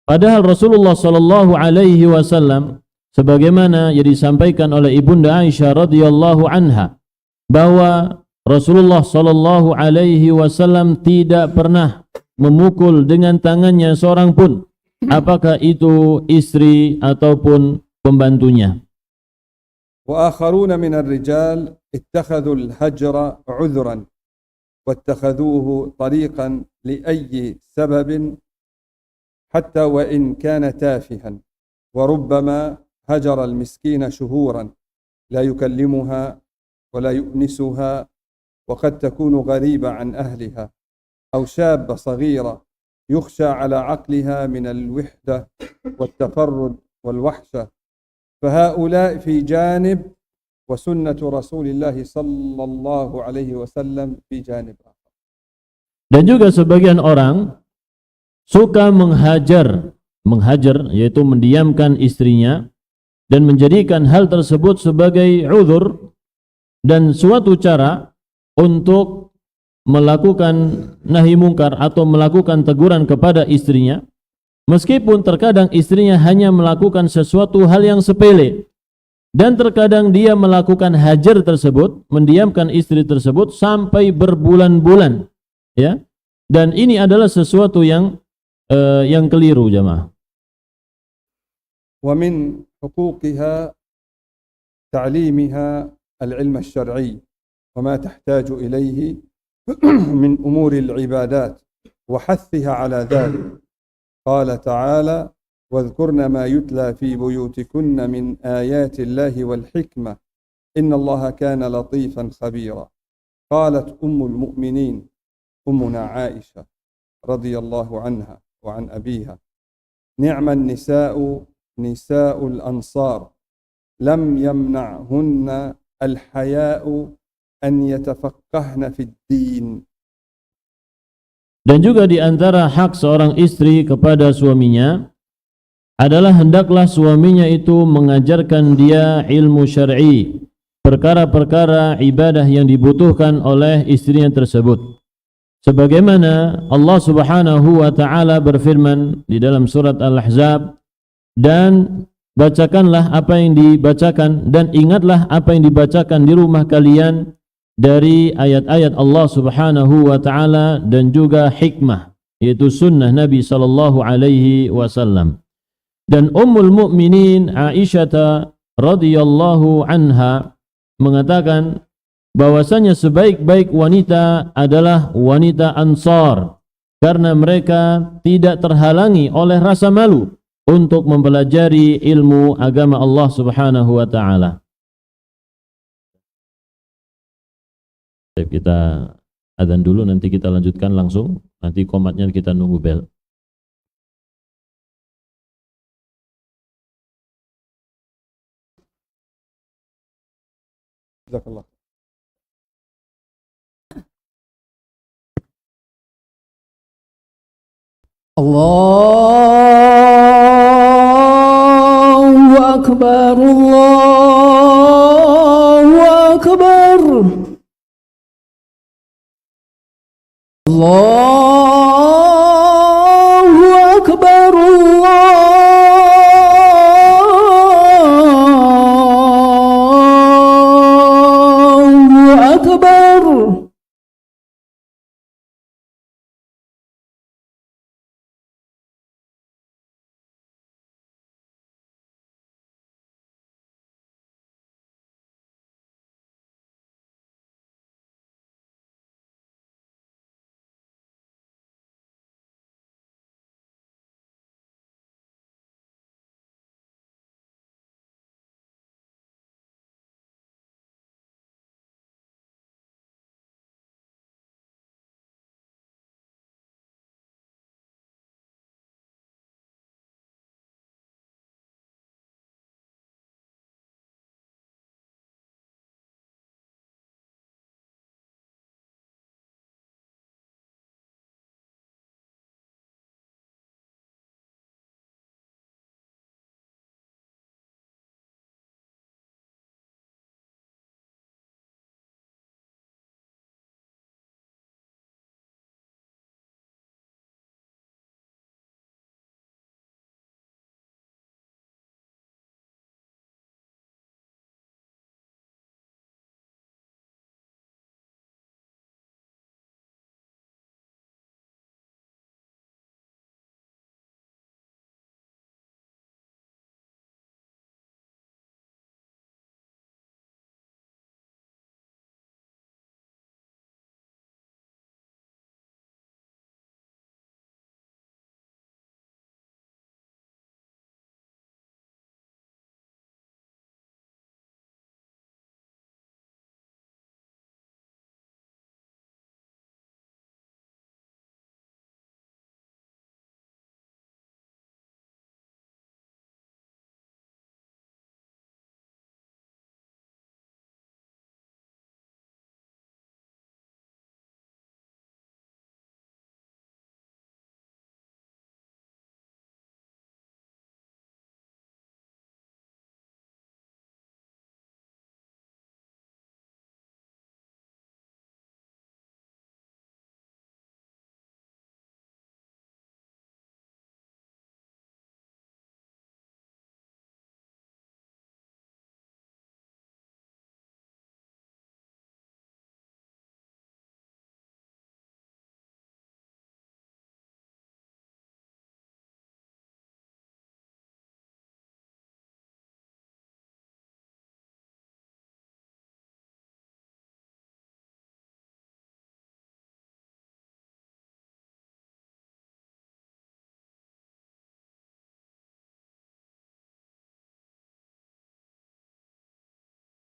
S2: Padahal Rasulullah sallallahu alaihi wasallam, sebagaimana yang disampaikan oleh Ibunda Aisyah radhiyallahu anha, bahwa Rasulullah sallallahu alaihi wasallam tidak pernah memukul dengan tangannya seorang pun, apakah itu istri ataupun pembantunya.
S1: وآخرون من الرجال اتخذوا الهجر عذرا واتخذوه طريقا لأي سبب حتى وإن كان تافها، وربما هجر المسكين شهورا لا يكلمها ولا يؤنسها، وقد تكون غريبة عن أهلها، أو شابة صغيرة يخشى على عقلها من الوحدة والتفرد والوحشة، فهؤلاء في جانب وسنة رسول الله صلى الله عليه وسلم في جانب آخر.
S2: Dan juga sebagian orang suka menghajar yaitu mendiamkan istrinya dan menjadikan hal tersebut sebagai uzur dan suatu cara untuk melakukan nahi mungkar atau melakukan teguran kepada istrinya, meskipun terkadang istrinya hanya melakukan sesuatu hal yang sepele, dan terkadang dia melakukan hajar tersebut, mendiamkan istri tersebut sampai berbulan-bulan, ya. Dan ini adalah sesuatu yang keliru, jamaah.
S1: ومن حقوقها تعليمها العلم الشرعي وما تحتاج إليه من أمور العبادات وحثها على ذلك. قال تعالى: واذكرن ما يتلى في بيوتكن من آيات الله والحكمة إن الله كان لطيفا خبيرا. قالت أم المؤمنين أمنا عائشة رضي الله عنها وعن أبيها: نعم النساء نساء الأنصار لم يمنعهن الحياء أن يتفقهن في الدين.
S2: Dan juga di antara hak seorang istri kepada suaminya adalah hendaklah suaminya itu mengajarkan dia ilmu syar'i, perkara-perkara ibadah yang dibutuhkan oleh istrinya tersebut. Sebagaimana Allah Subhanahu wa taala berfirman di dalam surat Al-Ahzab, dan bacakanlah apa yang dibacakan dan ingatlah apa yang dibacakan di rumah kalian dari ayat-ayat Allah Subhanahu wa taala dan juga hikmah, yaitu sunnah Nabi sallallahu alaihi wasallam. Dan Ummul Mukminin Aisyah radhiyallahu anha mengatakan bahwasanya sebaik-baik wanita adalah wanita Ansar, karena mereka tidak terhalangi oleh rasa malu untuk mempelajari ilmu agama Allah Subhanahu wa taala. Kita adzan dulu, nanti kita lanjutkan langsung, nanti qomatnya kita nunggu bel.
S1: Jazakallah.
S3: Allahu Akbar, Allahu Akbar, Allahu Akbar, Allahu Akbar.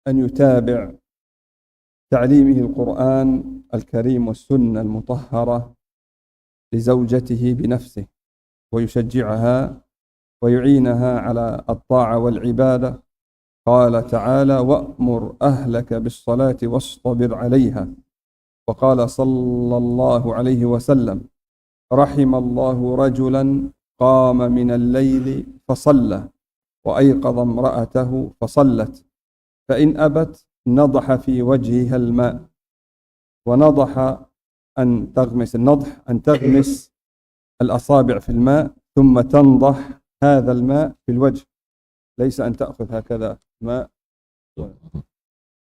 S1: أن يتابع تعليمه القرآن الكريم والسنة المطهرة لزوجته بنفسه، ويشجعها ويعينها على الطاعة والعبادة. قال تعالى: وأمر أهلك بالصلاة واصطبر عليها. وقال صلى الله عليه وسلم: رحم الله رجلا قام من الليل فصلى وأيقظ امرأته فصلت، فإن أبت نضح في وجهها الماء. ونضح أن تغمس، النضح أن تغمس الأصابع في الماء ثم تنضح هذا الماء في الوجه، ليس أن تأخذ هكذا ماء،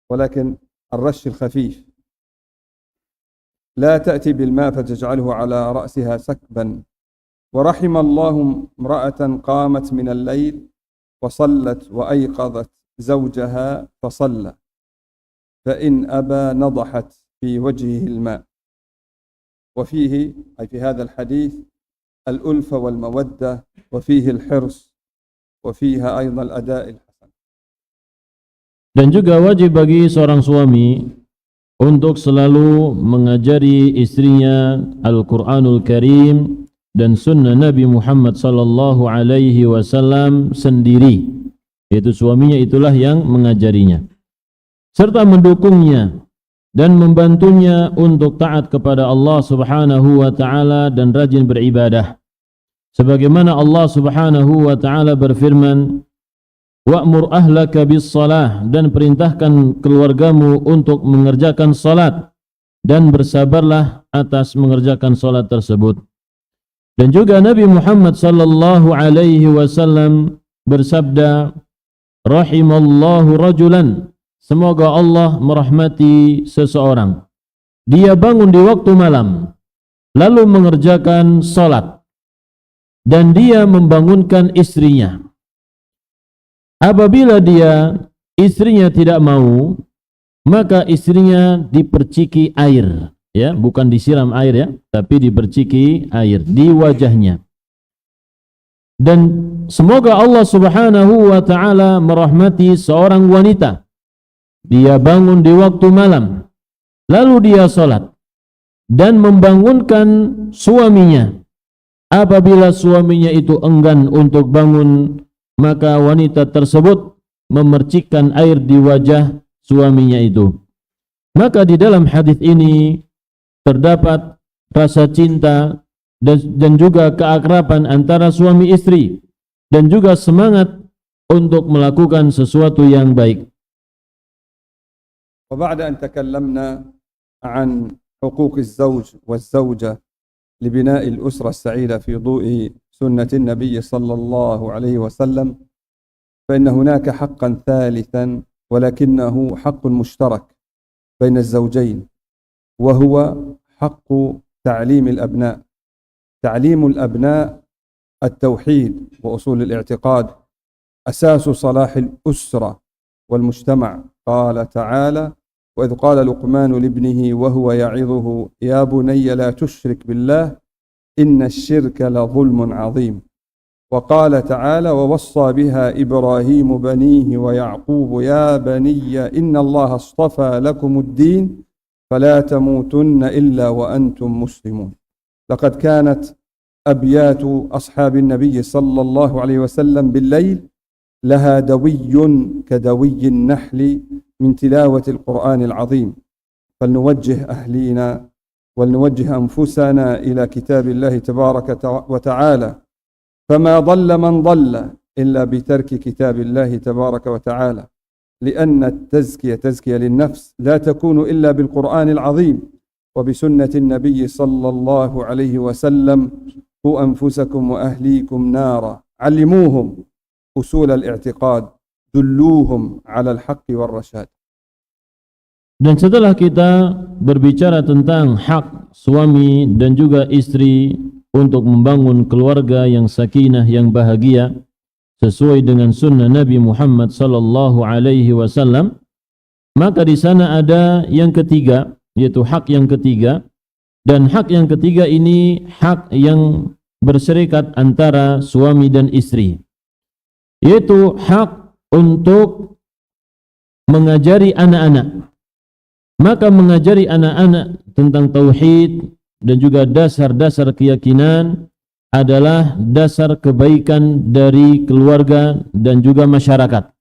S1: ولكن الرش الخفيف. لا تأتي بالماء فتجعله على رأسها سكبا. ورحم الله امرأة قامت من الليل وصلت وأيقظت زوجها فصلى، فإن أبى نضحت في وجهه الماء. وفيه أي في هذا الحديث الألفة والمودة، وفيه الحرص، وفيها أيضا الأداء الحسن.
S2: Dan juga wajib bagi seorang suami untuk selalu mengajari istrinya Al-Quranul Karim dan sunnah Nabi Muhammad sallallahu alaihi wasallam sendiri, yaitu suaminya itulah yang mengajarinya, serta mendukungnya dan membantunya untuk taat kepada Allah subhanahu wa ta'ala dan rajin beribadah. Sebagaimana Allah subhanahu wa ta'ala berfirman, wa'mur ahlaka bis salah, dan perintahkan keluargamu untuk mengerjakan salat, dan bersabarlah atas mengerjakan salat tersebut. Dan juga Nabi Muhammad sallallahu alaihi wasallam bersabda, rahimallahu rajulan, semoga Allah merahmati seseorang, dia bangun di waktu malam lalu mengerjakan salat dan dia membangunkan istrinya. Apabila istrinya tidak mau, maka istrinya diperciki air, ya, bukan disiram air ya, tapi diperciki air di wajahnya. Dan semoga Allah subhanahu wa ta'ala merahmati seorang wanita, dia bangun di waktu malam lalu dia salat dan membangunkan suaminya. Apabila suaminya itu enggan untuk bangun, maka wanita tersebut memercikkan air di wajah suaminya itu. Maka di dalam hadis ini terdapat rasa cinta dan juga keakraban antara suami istri, dan juga semangat untuk melakukan sesuatu yang baik.
S1: وبعد أن تكلمنا عن حقوق الزوج والزوجة لبناء الأسرة السعيدة في ضوء سنة النبي صلى الله عليه وسلم، فإن هناك حقا ثالثا ولكنه حق مشترك بين الزوجين، وهو حق تعليم الأبناء. تعليم الأبناء التوحيد وأصول الاعتقاد أساس صلاح الأسرة والمجتمع. قال تعالى: وإذ قال لقمان لابنه وهو يعظه يا بني لا تشرك بالله إن الشرك لظلم عظيم. وقال تعالى: ووصى بها إبراهيم بنيه ويعقوب يا بني إن الله اصطفى لكم الدين فلا تموتن إلا وأنتم مسلمون. لقد كانت أبيات أصحاب النبي صلى الله عليه وسلم بالليل لها دوي كدوي النحل من تلاوة القرآن العظيم. فلنوجه أهلينا ولنوجه أنفسنا إلى كتاب الله تبارك وتعالى، فما ضل من ضل إلا بترك كتاب الله تبارك وتعالى، لأن التزكية تزكية للنفس لا تكون إلا بالقرآن العظيم وبسنة النبي صلى الله عليه وسلم. قوا أنفسكم وأهليكم نارا، علموهم أصول الاعتقاد، دلوهم على الحق والرشاد.
S2: Dan setelah kita berbicara tentang hak suami dan juga istri untuk membangun keluarga yang sakinah, yang bahagia sesuai dengan sunnah Nabi Muhammad sallallahu alaihi wasallam, maka di sana ada yang ketiga, yaitu hak yang ketiga. Dan hak yang ketiga ini hak yang berserikat antara suami dan istri, yaitu hak untuk mengajari anak-anak. Maka mengajari anak-anak tentang tauhid dan juga dasar-dasar keyakinan adalah dasar kebaikan dari keluarga dan juga masyarakat.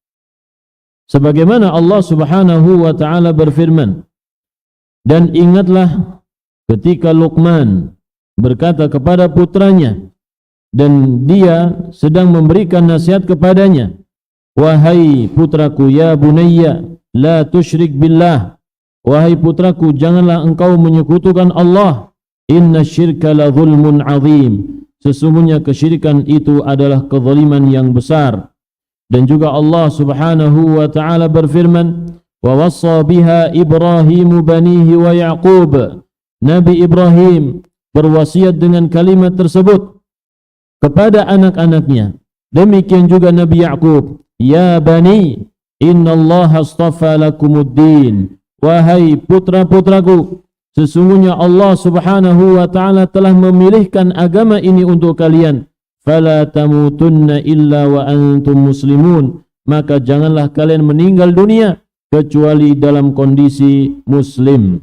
S2: Sebagaimana Allah Subhanahu wa taala berfirman, dan ingatlah ketika Luqman berkata kepada putranya dan dia sedang memberikan nasihat kepadanya, wahai putraku, ya bunayya la tusyrik billah, wahai putraku, janganlah engkau menyekutukan Allah. Inna syirka la zulmun azim. Sesungguhnya kesyirikan itu adalah kezaliman yang besar. Dan juga Allah Subhanahu wa taala berfirman, wa wassa biha Ibrahim banihi wa Yaqub. Nabi Ibrahim berwasiat dengan kalimat tersebut kepada anak-anaknya. Demikian juga Nabi Yaqub, ya bani, innallaha astafa lakumuddin. Wahai putra-putraku, sesungguhnya Allah Subhanahu wa taala telah memilihkan agama ini untuk kalian. Fala tamutunna illa wa antum muslimun. Maka janganlah kalian meninggal dunia kecuali dalam kondisi muslim.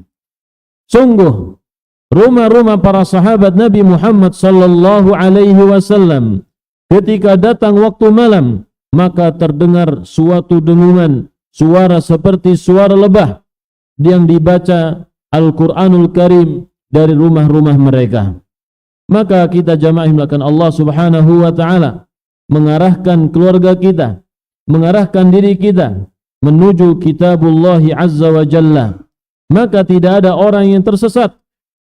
S2: Sungguh rumah-rumah para sahabat Nabi Muhammad sallallahu alaihi wasallam ketika datang waktu malam, maka terdengar suatu dengungan, suara seperti suara lebah yang dibaca Al-Quranul Karim dari rumah-rumah mereka. Maka kita jamaah dimulakan Allah Subhanahu wa taala mengarahkan keluarga kita, mengarahkan diri kita menuju kitabullah azza wa jalla. Maka tidak ada orang yang tersesat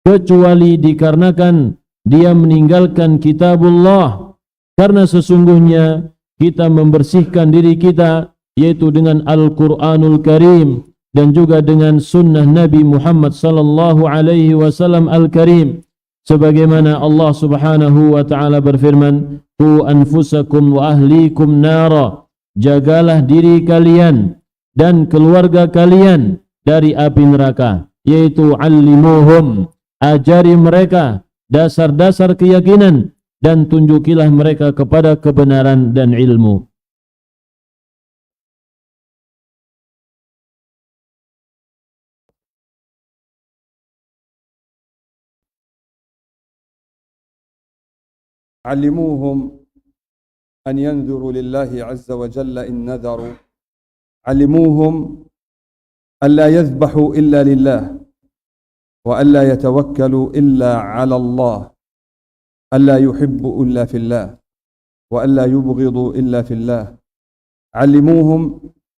S2: kecuali dikarenakan dia meninggalkan kitabullah, karena sesungguhnya kita membersihkan diri kita yaitu dengan Al-Quranul Karim dan juga dengan sunnah Nabi Muhammad sallallahu alaihi wasallam Al-Karim. Sebagaimana Allah Subhanahu wa taala berfirman, "Qu anfusakum wa ahlikum nara." Jagalah diri kalian dan keluarga kalian dari api neraka, yaitu allimuhum. Ajari mereka dasar-dasar keyakinan dan tunjukilah mereka kepada kebenaran dan ilmu.
S1: علموهم أن ينذروا لله عز وجل إن نذروا. علموهم أن لا يذبحوا إلا لله، وأن لا يتوكلوا إلا على الله، أن لا يحبوا إلا في الله، وأن لا يبغضوا إلا في الله. علموهم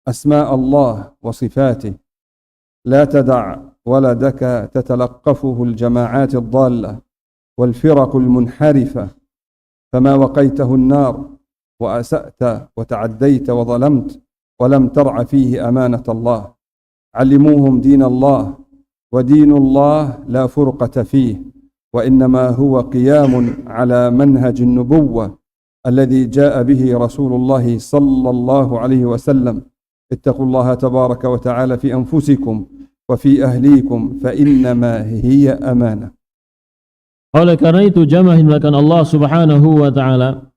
S1: أسماء الله وصفاته. لا تدع ولدك تتلقفه الجماعات الضالة والفرق المنحرفة، فما وقيته النار وأسأت وتعديت وظلمت ولم ترع فيه أمانة الله. علموهم دين الله، ودين الله لا فرقة فيه، وإنما هو قيام على منهج النبوة الذي جاء به رسول الله صلى الله عليه وسلم. اتقوا الله تبارك وتعالى في أنفسكم وفي أهليكم فإنما هي أمانة.
S2: Oleh karena itu jamaah dimulakan Allah Subhanahu wa taala,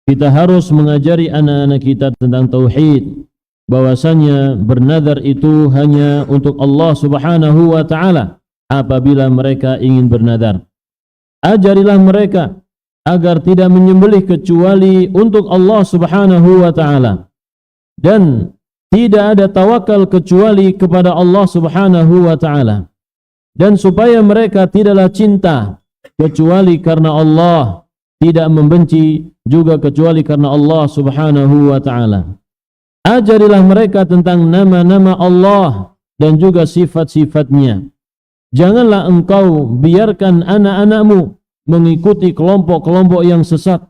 S2: kita harus mengajari anak-anak kita tentang tauhid, bahwasanya bernazar itu hanya untuk Allah Subhanahu wa taala apabila mereka ingin bernazar. Ajarilah mereka agar tidak menyembelih kecuali untuk Allah Subhanahu wa taala, dan tidak ada tawakal kecuali kepada Allah Subhanahu wa taala, dan supaya mereka tidaklah cinta kecuali karena Allah, tidak membenci juga kecuali karena Allah Subhanahu wa taala. Ajarilah mereka tentang nama-nama Allah dan juga sifat-sifatnya. Janganlah engkau biarkan anak-anakmu mengikuti kelompok-kelompok yang sesat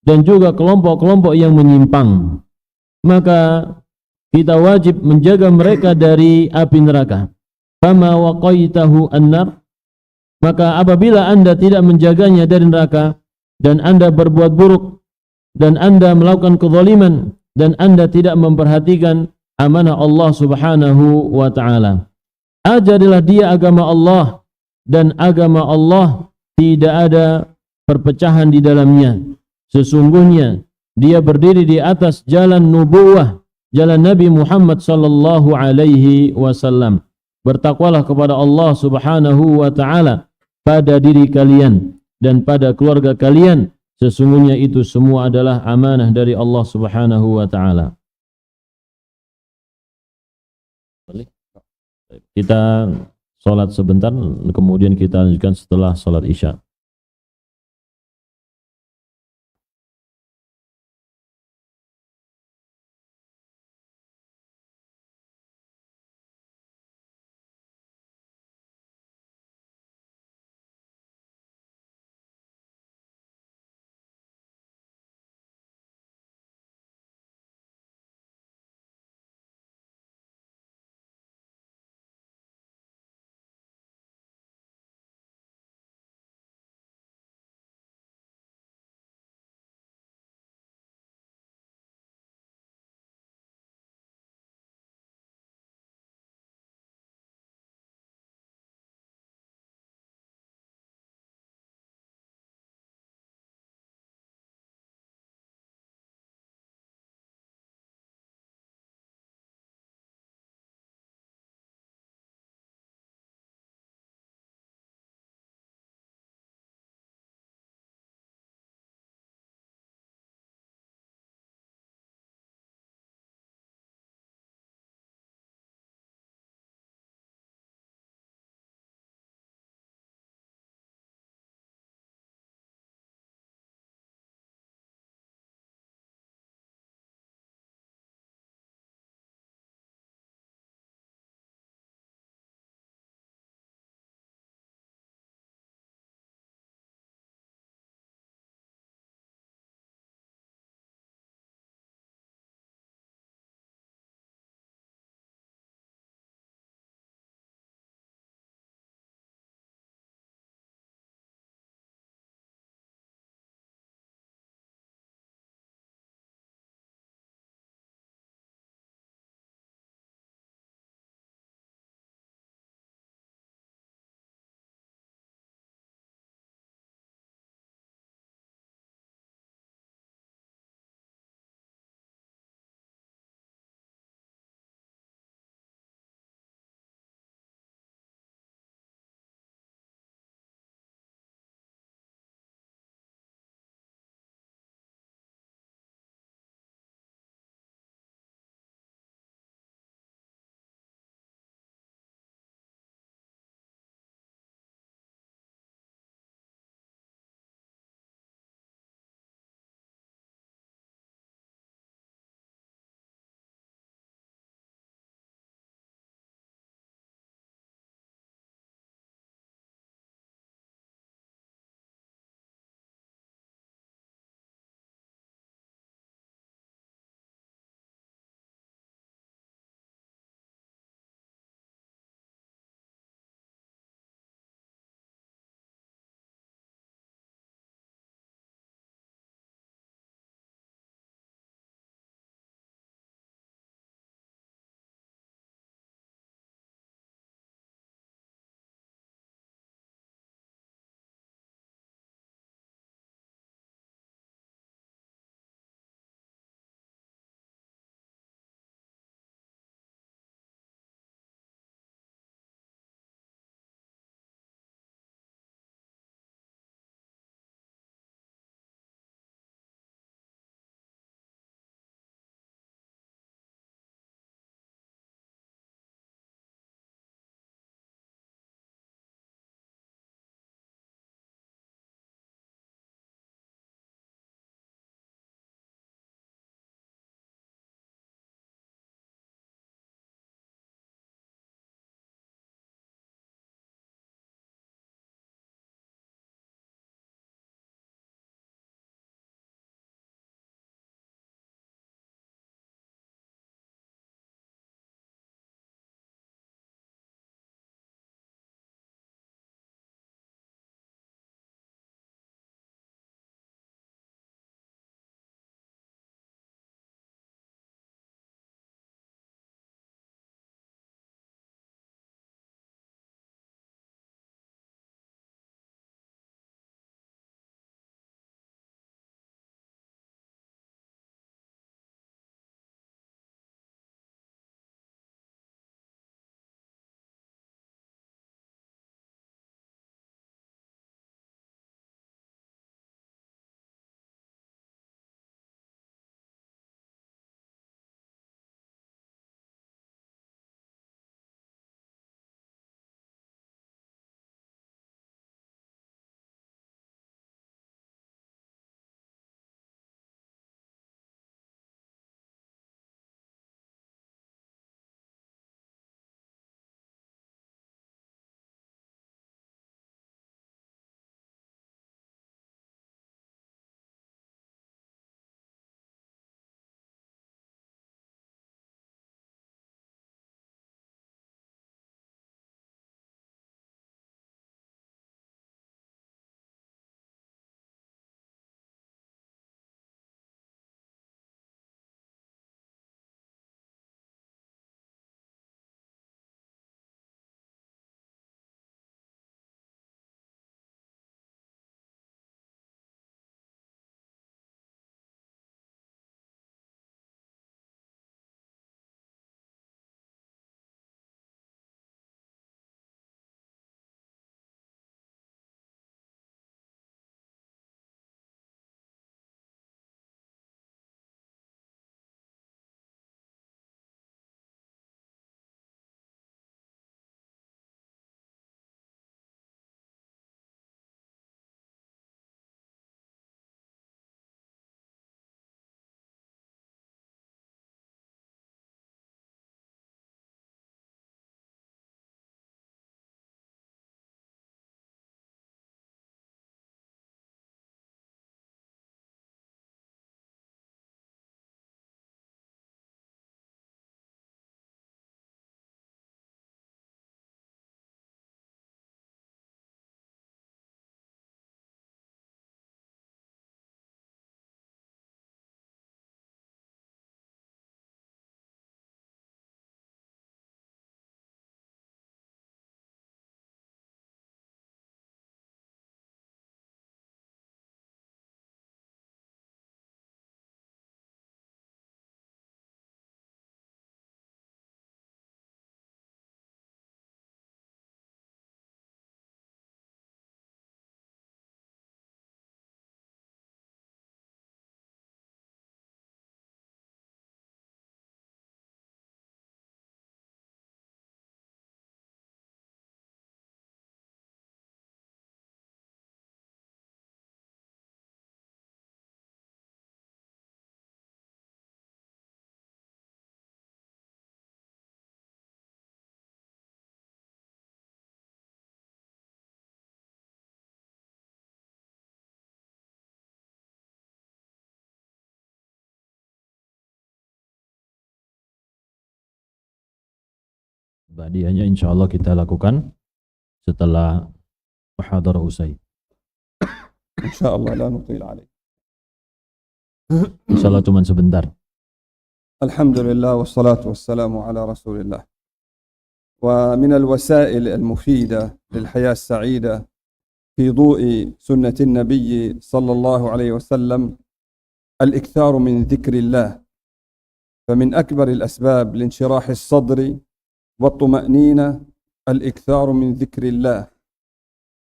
S2: dan juga kelompok-kelompok yang menyimpang. Maka kita wajib menjaga mereka dari api neraka. Fama waqaitahu an-nar, maka apabila anda tidak menjaganya dari neraka dan anda berbuat buruk dan anda melakukan kezaliman dan anda tidak memperhatikan amanah Allah Subhanahu wa taala, ajarilah dia agama Allah, dan agama Allah tidak ada perpecahan di dalamnya. Sesungguhnya dia berdiri di atas jalan nubuwah jalan Nabi Muhammad sallallahu alaihi wasallam. Bertakwalah kepada Allah Subhanahu wa taala pada diri kalian dan pada keluarga kalian, sesungguhnya itu semua adalah amanah dari Allah Subhanahu wa taala. Kita salat sebentar, kemudian kita lanjutkan setelah salat Isya. Badiahnya insyaallah kita lakukan setelah muhadarah usai.
S1: Insyaallah la nutil alaik.
S2: Insyaallah cuma sebentar.
S1: Alhamdulillah wassalatu wassalamu ala Rasulillah. ومن الوسائل المفيدة للحياة السعيدة في ضوء سنة النبي صلى الله عليه وسلم الإكثار من ذكر الله، فمن أكبر الأسباب لانشراح الصدر والطمأنينة الإكثار من ذكر الله،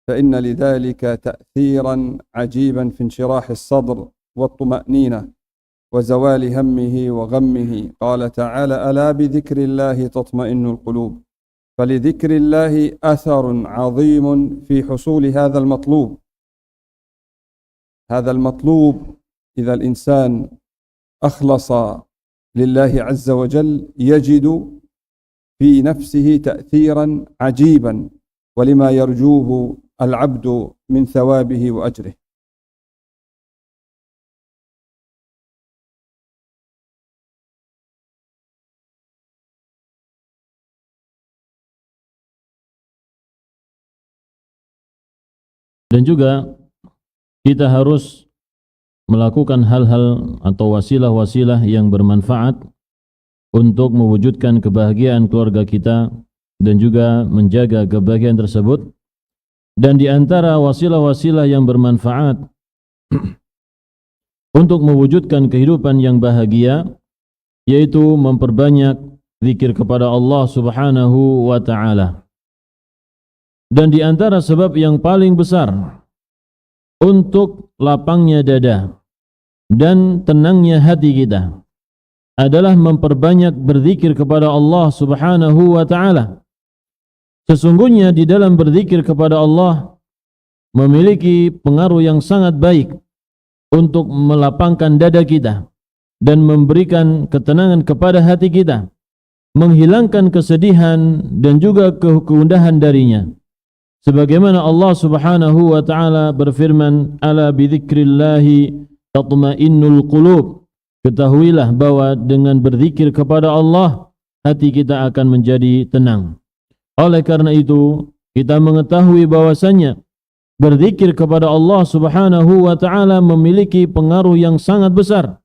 S1: فإن لذلك تأثيرا عجيبا في انشراح الصدر والطمأنينة وزوال همه وغمه. قال تعالى: ألا بذكر الله تطمئن القلوب. فلذكر الله أثر عظيم في حصول هذا المطلوب. هذا المطلوب إذا الإنسان أخلص لله عز وجل يجد في نفسه تأثيرا عجيبا ولما يرجوه العبد من ثوابه وأجره.
S2: Dan juga kita harus melakukan hal-hal atau wasilah-wasilah yang bermanfaat untuk mewujudkan kebahagiaan keluarga kita dan juga menjaga kebahagiaan tersebut. Dan di antara wasilah-wasilah yang bermanfaat untuk mewujudkan kehidupan yang bahagia yaitu memperbanyak zikir kepada Allah Subhanahu wa ta'ala. Dan di antara sebab yang paling besar untuk lapangnya dada dan tenangnya hati kita adalah memperbanyak berzikir kepada Allah Subhanahu wa ta'ala. Sesungguhnya di dalam berzikir kepada Allah memiliki pengaruh yang sangat baik untuk melapangkan dada kita dan memberikan ketenangan kepada hati kita, menghilangkan kesedihan dan juga kegundahan darinya. Sebagaimana Allah Subhanahu wa ta'ala berfirman, ala bidzikrillahi tatma'innul qulub. Ketahuilah bahwa dengan berzikir kepada Allah hati kita akan menjadi tenang. Oleh karena itu kita mengetahui bahwasanya berzikir kepada Allah Subhanahu wa ta'ala memiliki pengaruh yang sangat besar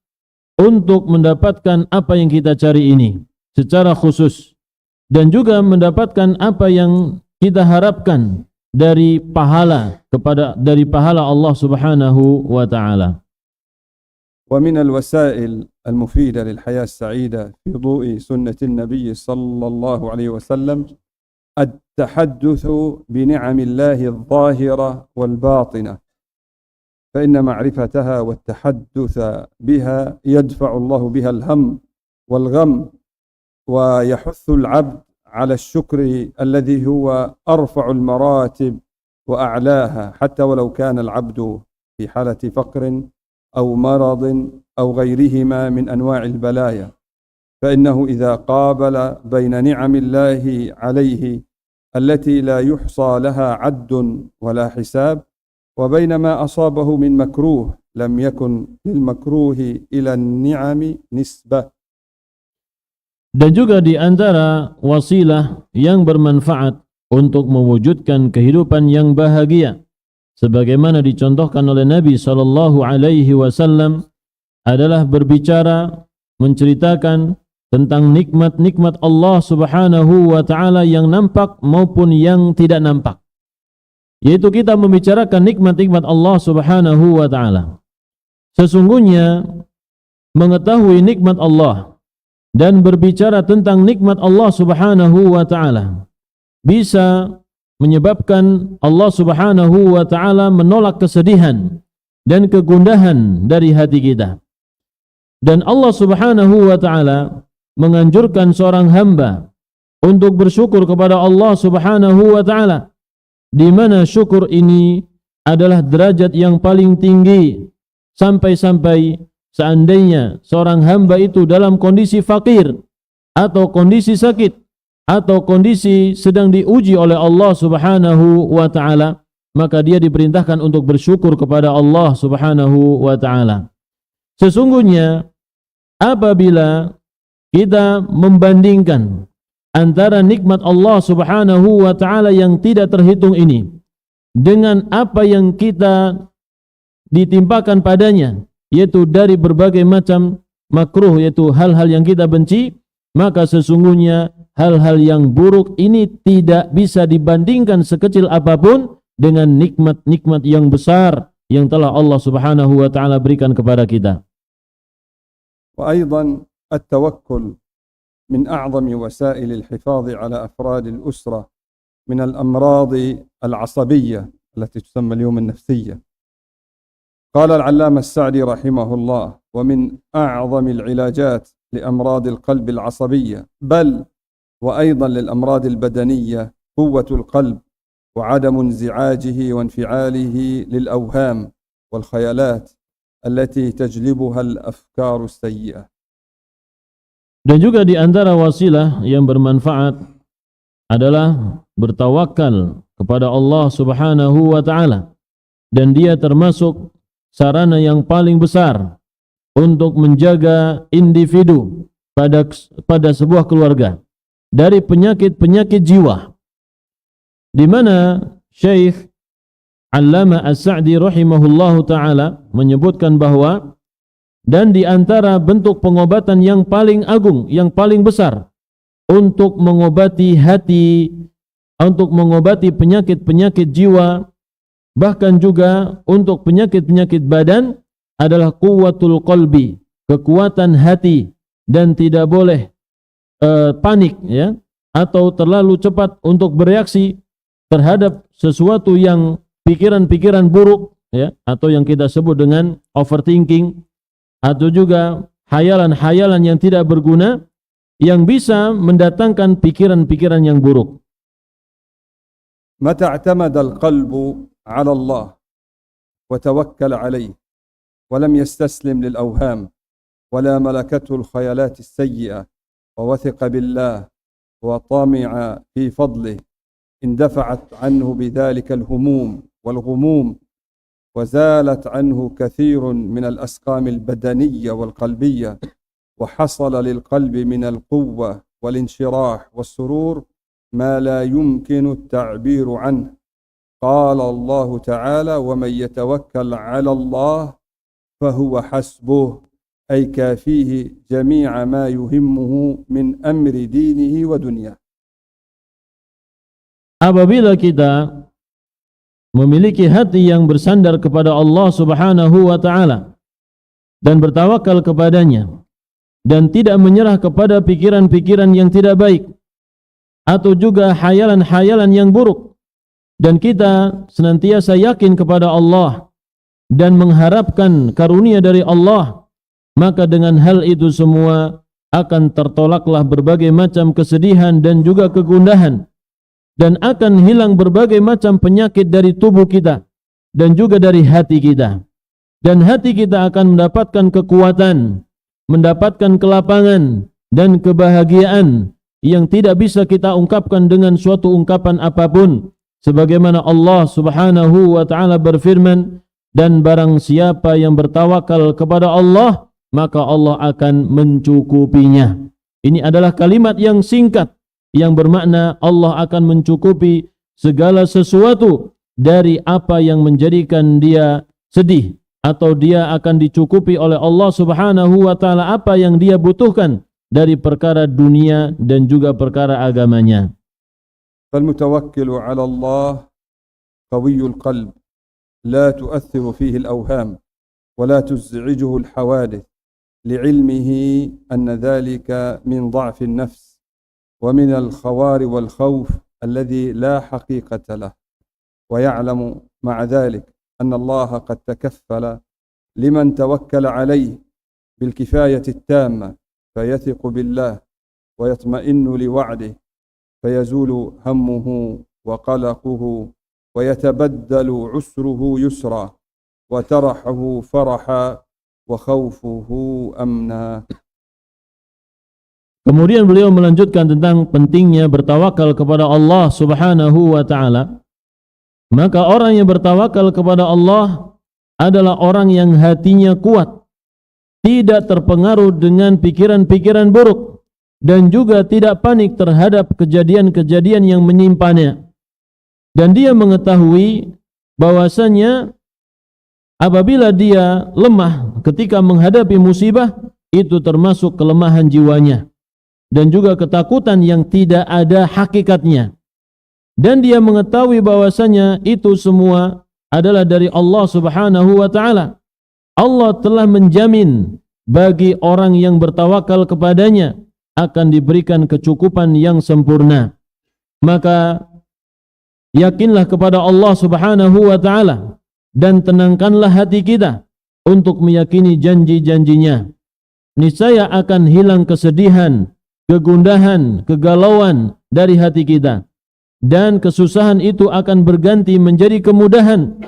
S2: untuk mendapatkan apa yang kita cari ini secara khusus, dan juga mendapatkan apa yang kita harapkan dari pahala Allah Subhanahu wa ta'ala.
S1: ومن الوسائل المفيدة للحياة السعيدة في ضوء سنة النبي صلى الله عليه وسلم التحدث بنعم الله الظاهرة والباطنة، فإن معرفتها والتحدث بها يدفع الله بها الهم والغم ويحث العبد على الشكر الذي هو أرفع المراتب وأعلاها، حتى ولو كان العبد في حالة فقر أو مرض أو غيرهما من أنواع البلايا، فإنه إذا قابل بين نعم الله عليه التي لا يحصى لها عد ولا حساب وبين ما أصابه من مكروه لم يكن للمكروه إلى النعم نسبة.
S2: Dan juga di antara wasilah yang bermanfaat untuk mewujudkan kehidupan yang bahagia sebagaimana dicontohkan oleh Nabi SAW adalah berbicara, menceritakan tentang nikmat-nikmat Allah Subhanahu wa ta'ala yang nampak maupun yang tidak nampak, yaitu kita membicarakan nikmat-nikmat Allah Subhanahu wa ta'ala. Sesungguhnya mengetahui nikmat Allah dan berbicara tentang nikmat Allah Subhanahu wa ta'ala bisa menyebabkan Allah Subhanahu wa ta'ala menolak kesedihan dan kegundahan dari hati kita. Dan Allah Subhanahu wa ta'ala menganjurkan seorang hamba untuk bersyukur kepada Allah Subhanahu wa ta'ala, di mana syukur ini adalah derajat yang paling tinggi, sampai-sampai seandainya seorang hamba itu dalam kondisi fakir atau kondisi sakit atau kondisi sedang diuji oleh Allah Subhanahu wa ta'ala, maka dia diperintahkan untuk bersyukur kepada Allah Subhanahu wa ta'ala. Sesungguhnya apabila kita membandingkan antara nikmat Allah Subhanahu wa taala yang tidak terhitung ini dengan apa yang kita ditimpakan padanya, yaitu dari berbagai macam makruh, yaitu hal-hal yang kita benci, maka sesungguhnya hal-hal yang buruk ini tidak bisa dibandingkan sekecil apapun dengan nikmat-nikmat yang besar yang telah Allah Subhanahu wa taala berikan kepada kita.
S1: وأيضا التوكل من أعظم وسائل الحفاظ على أفراد الأسرة من الأمراض العصبية التي تسمى اليوم النفسية. قال العلامة السعدي رحمه الله: ومن أعظم العلاجات لأمراض القلب العصبية بل وأيضا للأمراض البدنية قوة القلب وعدم انزعاجه وانفعاله للأوهام والخيالات التي تجلبها الأفكار السيئة.
S2: Dan juga di antara wasilah yang bermanfaat adalah bertawakal kepada Allah Subhanahu wa taala, dan dia termasuk sarana yang paling besar untuk menjaga individu pada sebuah keluarga dari penyakit-penyakit jiwa, di mana Syekh Allamah As-Sa'di rahimahullahu taala menyebutkan bahwa dan di antara bentuk pengobatan yang paling agung, yang paling besar untuk mengobati hati, untuk mengobati penyakit-penyakit jiwa, bahkan juga untuk penyakit-penyakit badan adalah quwwatul qalbi, kekuatan hati, dan tidak boleh panik ya, atau terlalu cepat untuk bereaksi terhadap sesuatu yang pikiran-pikiran buruk ya, atau yang kita sebut dengan overthinking, atau juga hayalan-hayalan yang tidak berguna yang bisa mendatangkan pikiran-pikiran yang buruk.
S1: متى اعتمد القلب على الله وتوكل عليه ولم يستسلم للأوهام ولا ملكته الخيالات السيئة ووثق بالله وطمع في فضله اندفعت عنه بذلك الهموم والغموم وزالت عنه كثير من الأسقام البدنية والقلبية وحصل للقلب من القوة والانشراح والسرور ما لا يمكن التعبير عنه. قال الله تعالى: ومن يتوكل على الله فهو حسبه، أي كافيه جميع ما يهمه من أمر دينه ودنياه.
S2: Apabila kita memiliki hati yang bersandar kepada Allah Subhanahu wa taala dan bertawakal kepadanya dan tidak menyerah kepada pikiran-pikiran yang tidak baik atau juga hayalan-hayalan yang buruk, dan kita senantiasa yakin kepada Allah dan mengharapkan karunia dari Allah, maka dengan hal itu semua akan tertolaklah berbagai macam kesedihan dan juga kegundahan, dan akan hilang berbagai macam penyakit dari tubuh kita dan juga dari hati kita, dan hati kita akan mendapatkan kekuatan, mendapatkan kelapangan dan kebahagiaan yang tidak bisa kita ungkapkan dengan suatu ungkapan apapun, sebagaimana Allah Subhanahu wa taala berfirman, dan barang siapa yang bertawakal kepada Allah maka Allah akan mencukupinya. Ini adalah kalimat yang singkat yang bermakna Allah akan mencukupi segala sesuatu dari apa yang menjadikan dia sedih, atau dia akan dicukupi oleh Allah Subhanahu wa taala apa yang dia butuhkan dari perkara dunia dan juga perkara agamanya.
S1: فالمتوكل على الله قوي القلب لا تؤثر فيه الأوهام ولا تزعجه الحوادث لعلمه أن ذلك من ضعف النفس ومن الخوار والخوف الذي لا حقيقة له، ويعلم مع ذلك أن الله قد تكفل لمن توكل عليه بالكفاية التامة فيثق بالله ويطمئن لوعده فيزول همه وقلقه ويتبدل عسره يسرا وترحه فرحا وخوفه أمنا.
S2: Kemudian beliau melanjutkan tentang pentingnya bertawakal kepada Allah Subhanahu wa taala. Maka orang yang bertawakal kepada Allah adalah orang yang hatinya kuat, tidak terpengaruh dengan pikiran-pikiran buruk, dan juga tidak panik terhadap kejadian-kejadian yang menimpanya. Dan dia mengetahui bahwasanya apabila dia lemah ketika menghadapi musibah, itu termasuk kelemahan jiwanya dan juga ketakutan yang tidak ada hakikatnya. Dan dia mengetahui bahwasanya itu semua adalah dari Allah Subhanahu wa taala. Allah telah menjamin bagi orang yang bertawakal kepadanya akan diberikan kecukupan yang sempurna. Maka yakinlah kepada Allah Subhanahu wa taala dan tenangkanlah hati kita untuk meyakini janji-janjinya. Niscaya akan hilang kesedihan, kegundahan, kegalauan dari hati kita, dan kesusahan itu akan berganti menjadi kemudahan.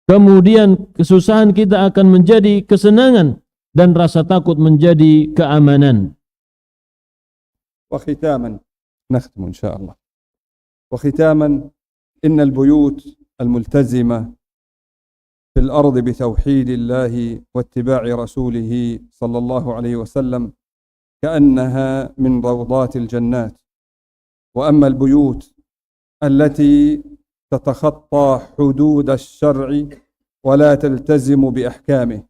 S2: Kemudian kesusahan kita akan menjadi kesenangan dan rasa takut menjadi keamanan.
S1: وختاما نختم إن شاء الله. وختاما إن البيوت الملتزمة في الأرض بتوحيد الله واتباع رسوله صلى الله عليه وسلم كأنها من روضات الجنات. وأما البيوت التي تتخطى حدود الشرع ولا تلتزم بأحكامه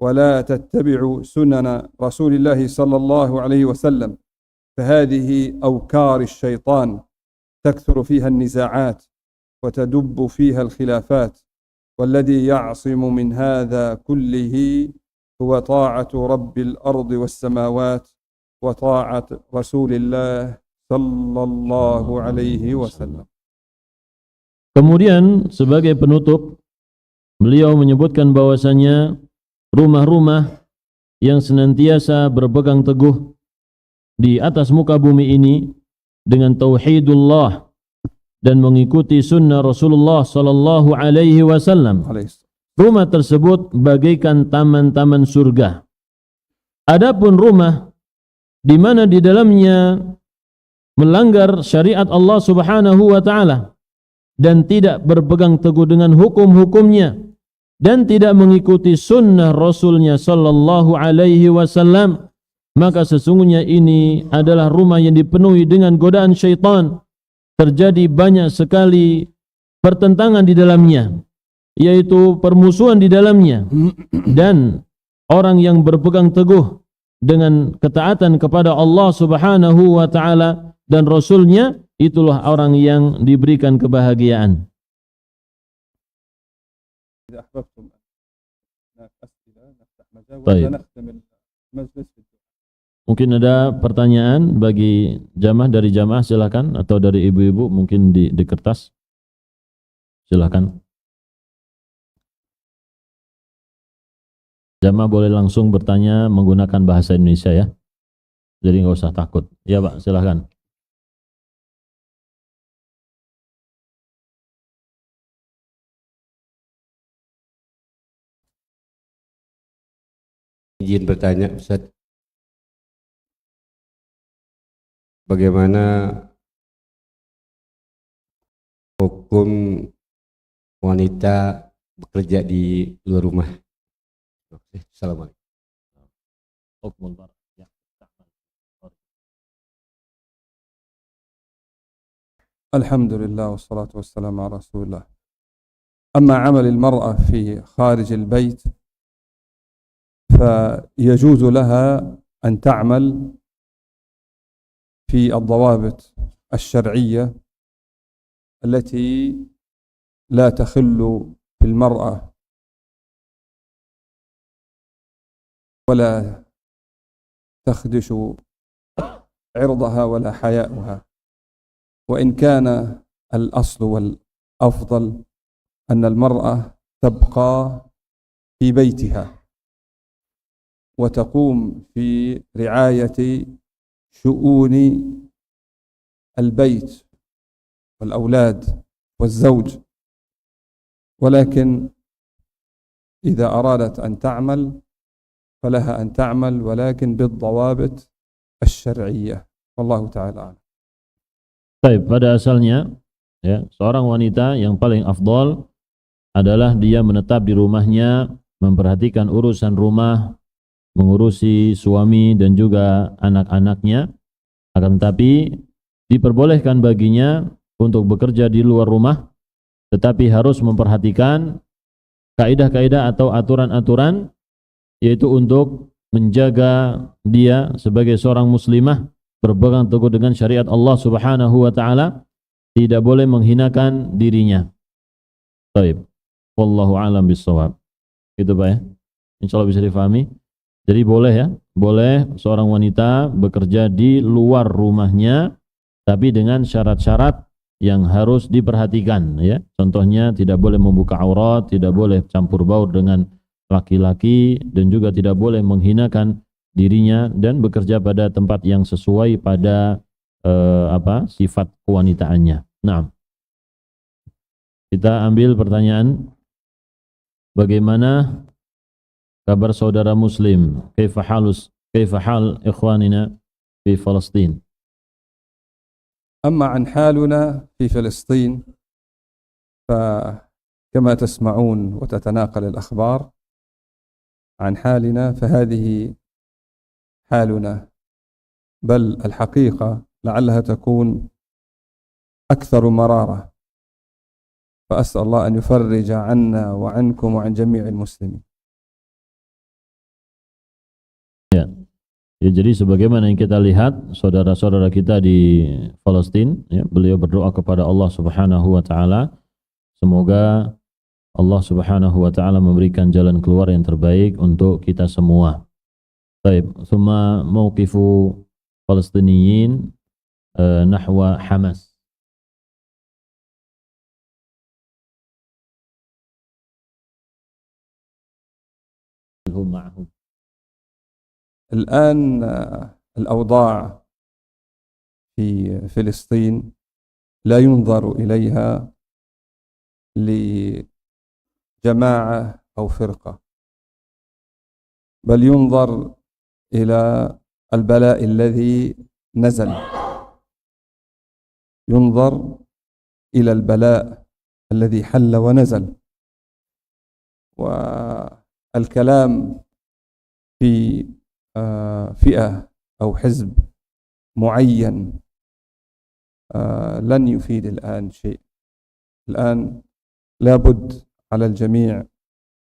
S1: ولا تتبع سنن رسول الله صلى الله عليه وسلم فهذه أوكار الشيطان تكثر فيها النزاعات وتدب فيها الخلافات، والذي يعصم من هذا كله هو طاعة رب الأرض والسماوات وطاعة رسول الله صلى الله عليه وسلم.
S2: Kemudian sebagai penutup, beliau menyebutkan bahwasanya rumah-rumah yang senantiasa berpegang teguh di atas muka bumi ini dengan tauhidullah dan mengikuti sunnah Rasulullah sallallahu alaihi wasallam, rumah tersebut bagaikan taman-taman surga. Adapun rumah di mana di dalamnya melanggar syariat Allah Subhanahu wa taala dan tidak berpegang teguh dengan hukum-hukumnya dan tidak mengikuti sunnah Rasulnya sallallahu alaihi wasallam, maka sesungguhnya ini adalah rumah yang dipenuhi dengan godaan syaitan. Terjadi banyak sekali pertentangan di dalamnya, yaitu permusuhan di dalamnya, dan orang yang berpegang teguh dengan ketaatan kepada Allah Subhanahu wa taala dan Rasulnya, itulah orang yang diberikan kebahagiaan. Baik. Mungkin ada pertanyaan bagi jamaah, dari jamaah silakan, atau dari ibu-ibu mungkin di kertas. Silakan. Jamaah boleh langsung bertanya menggunakan bahasa Indonesia ya. Jadi nggak usah takut. Ya Pak, silakan.
S4: Izin bertanya Ustaz, bagaimana hukum wanita bekerja di luar rumah? Assalamualaikum.
S1: الحمد لله والصلاة والسلام على رسول الله. أما عمل المرأة في خارج البيت فيجوز لها أن تعمل في الضوابط الشرعية التي لا تخل بالمرأة ولا تخدش عرضها ولا حياؤها، وإن كان الأصل والأفضل أن المرأة تبقى في بيتها وتقوم في رعاية شؤون البيت والأولاد والزوج، ولكن إذا أرادت أن تعمل فلها أن تعمل ولكن بالضوابط الشرعية، والله تعالى أعلم.
S2: Baik, pada asalnya ya, seorang wanita yang paling afdal adalah dia menetap di rumahnya, memperhatikan urusan rumah, mengurusi suami dan juga anak-anaknya, Akan tetapi diperbolehkan baginya untuk bekerja di luar rumah, tetapi harus memperhatikan kaidah-kaidah atau aturan-aturan, yaitu untuk menjaga dia sebagai seorang muslimah berpegang teguh dengan syariat Allah Subhanahu wa taala, tidak boleh menghinakan dirinya. Baik. Wallahu a'lam bissawab. Itu Pak ya. Insyaallah bisa difahami. Jadi boleh ya, boleh seorang wanita bekerja di luar rumahnya tapi dengan syarat-syarat yang harus diperhatikan ya. Contohnya tidak boleh membuka aurat, tidak boleh campur baur dengan laki-laki, dan juga tidak boleh menghinakan dirinya, dan bekerja pada tempat yang sesuai pada sifat kewanitaannya. Nah, kita ambil pertanyaan, bagaimana kabar saudara muslim? Kaifa hal ikhwanina fi Palestin?
S1: أما عن حالنا في فلسطين فكما تسمعون وتتناقل الأخبار عن حالنا، فهذه حالنا، بل الحقيقة لعلها تكون أكثر مرارة، فأسأل الله أن يفرج عنا وعنكم وعن جميع المسلمين.
S2: Ya, jadi sebagaimana yang kita lihat saudara-saudara kita di Palestina, ya, beliau berdoa kepada Allah Subhanahu wa taala semoga Allah Subhanahu wa taala memberikan jalan keluar yang terbaik untuk kita semua. Baik, thumma mauqifu Palestiniyin nahwa Hamas. Hum ma'hum.
S1: الآن الأوضاع في فلسطين لا ينظر إليها لجماعة أو فرقة، بل ينظر إلى البلاء الذي نزل، ينظر إلى البلاء الذي حل ونزل، والكلام في فئة أو حزب معين لن يفيد الآن شيء. الآن لابد على الجميع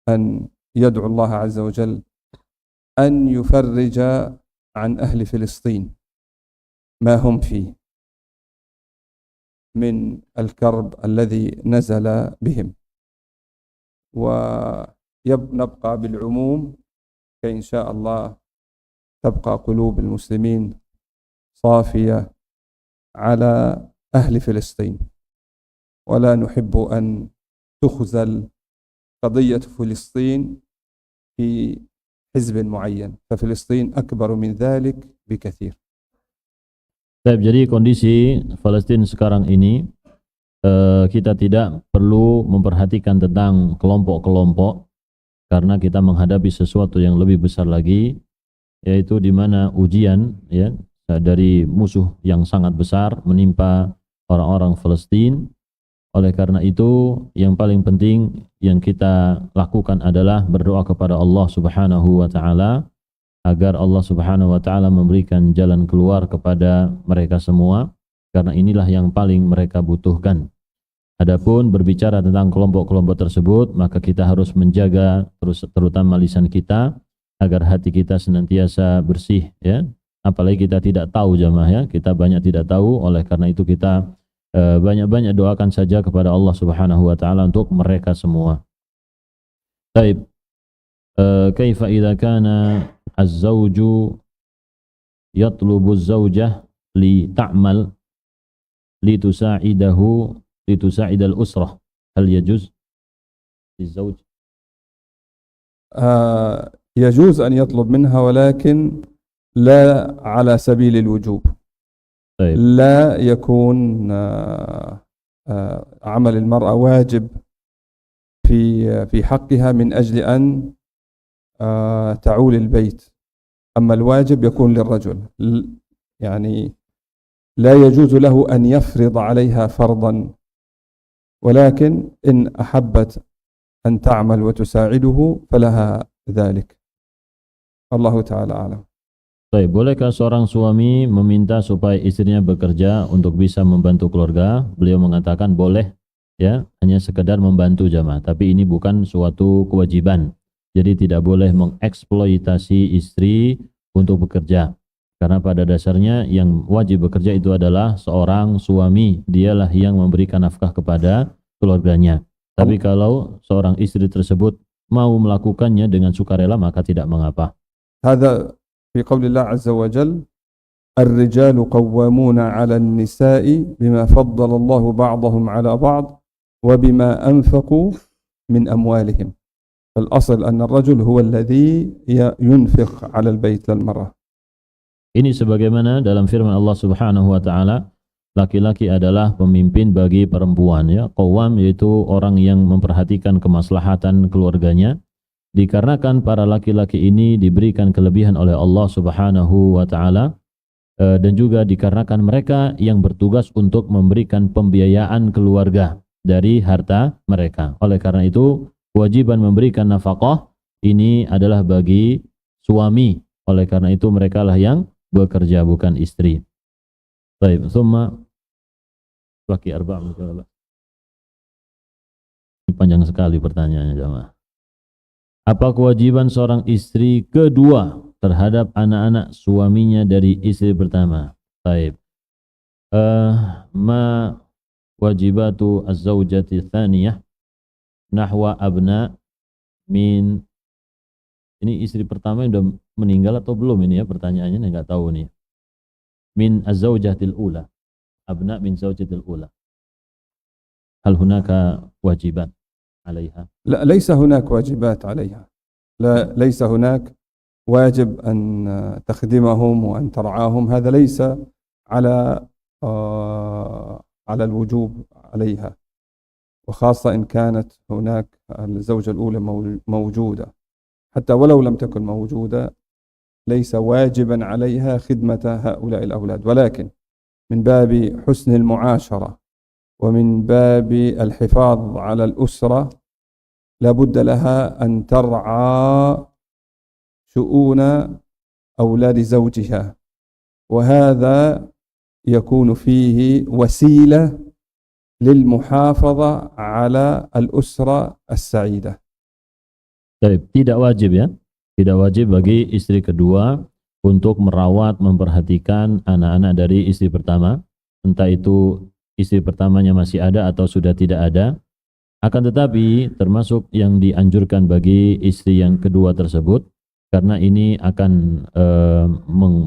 S1: أن يدعو الله عز وجل أن يفرج عن أهل فلسطين ما هم فيه من الكرب الذي نزل بهم، ونبقى بالعموم كي إن شاء الله تبقى قلوب المسلمين صافية على أهل فلسطين، ولا نحب أن تخزل قضية فلسطين في حزب معين، ففلسطين أكبر من ذلك بكثير.
S2: Jadi kondisi Palestina sekarang ini, kita tidak perlu memperhatikan tentang kelompok-kelompok, karena kita menghadapi sesuatu yang lebih besar lagi, yaitu di mana ujian ya dari musuh yang sangat besar menimpa orang-orang Palestina. Oleh karena itu yang paling penting yang kita lakukan adalah berdoa kepada Allah Subhanahu wa taala agar Allah Subhanahu wa taala memberikan jalan keluar kepada mereka semua, karena inilah yang paling mereka butuhkan. Adapun berbicara tentang kelompok-kelompok tersebut, maka kita harus menjaga terutama lisan kita agar hati kita senantiasa bersih ya. Apalagi kita tidak tahu jamaah ya, kita banyak tidak tahu, oleh karena itu kita banyak-banyak doakan saja kepada Allah Subhanahu wa taala untuk mereka semua. Baik. Kaifa idza kana az-zawju yatlubu az-zawjah li ta'mal li tusa'id al-usrah, hal yajuz liz-zawj?
S1: يجوز أن يطلب منها ولكن لا على سبيل الوجوب.
S2: طيب.
S1: لا يكون عمل المرأة واجب في حقها من أجل أن تعول البيت، أما الواجب يكون للرجل، يعني لا يجوز له أن يفرض عليها فرضا، ولكن إن أحبت أن تعمل وتساعده فلها ذلك. الله تعالى أعلم.
S2: Baik, bolehkah seorang suami meminta supaya istrinya bekerja untuk bisa membantu keluarga? Beliau mengatakan boleh, ya, hanya sekedar membantu jamaah, tapi ini bukan suatu kewajiban. Jadi tidak boleh mengeksploitasi istri untuk bekerja. Karena pada dasarnya yang wajib bekerja itu adalah seorang suami, dialah yang memberikan nafkah kepada keluarganya. Tapi kalau seorang istri tersebut mau melakukannya dengan sukarela maka tidak mengapa.
S1: هذا في قول الله عز وجل الرجال قوامون على النساء بما فضل الله بعضهم على بعض وبما أنفقوا من أموالهم. فالأصل أن الرجل هو الذي ينفق على البيت للمرأة.
S2: Ini sebagaimana dalam firman Allah Subhanahu wa taala, laki-laki adalah pemimpin bagi perempuan, ya. Qawwam yaitu orang yang memperhatikan kemaslahatan keluarganya. Dikarenakan para laki-laki ini diberikan kelebihan oleh Allah Subhanahu wa taala, dan juga dikarenakan mereka yang bertugas untuk memberikan pembiayaan keluarga dari harta mereka. Oleh karena itu, kewajiban memberikan nafkah ini adalah bagi suami. Oleh karena itu mereka lah yang bekerja, bukan istri. Baik, thumma laki arba'. Panjang sekali pertanyaannya jemaah. Apa kewajiban seorang istri kedua terhadap anak-anak suaminya dari istri pertama? Baik. Ma wajibatu az-zawjati tsaniyah nahwa abna min. Ini istri pertama yang sudah meninggal atau belum ini ya pertanyaannya, enggak tahu nih. Min az-zawjatil ula. Abna min zawjatil ula. Hal hunaka wajibat عليها؟
S1: لا، ليس هناك واجبات عليها. لا، ليس هناك واجب أن تخدمهم وأن ترعاهم. هذا ليس على الوجوب عليها، وخاصة إن كانت هناك الزوجة الأولى موجودة. حتى ولو لم تكن موجودة ليس واجبا عليها خدمة هؤلاء الأولاد، ولكن من باب حسن المعاشرة ومن باب الحفاظ على الأسرة لابد لها أن ترعى شؤون أولاد زوجها، وهذا يكون فيه وسيلة للمحافظة على الأسرة السعيدة.
S2: Tidak wajib ya, tidak wajib bagi istri kedua untuk merawat, memperhatikan anak-anak dari istri pertama, entah itu istri pertamanya masih ada atau sudah tidak ada. Akan tetapi termasuk yang dianjurkan bagi istri yang kedua tersebut, karena ini akan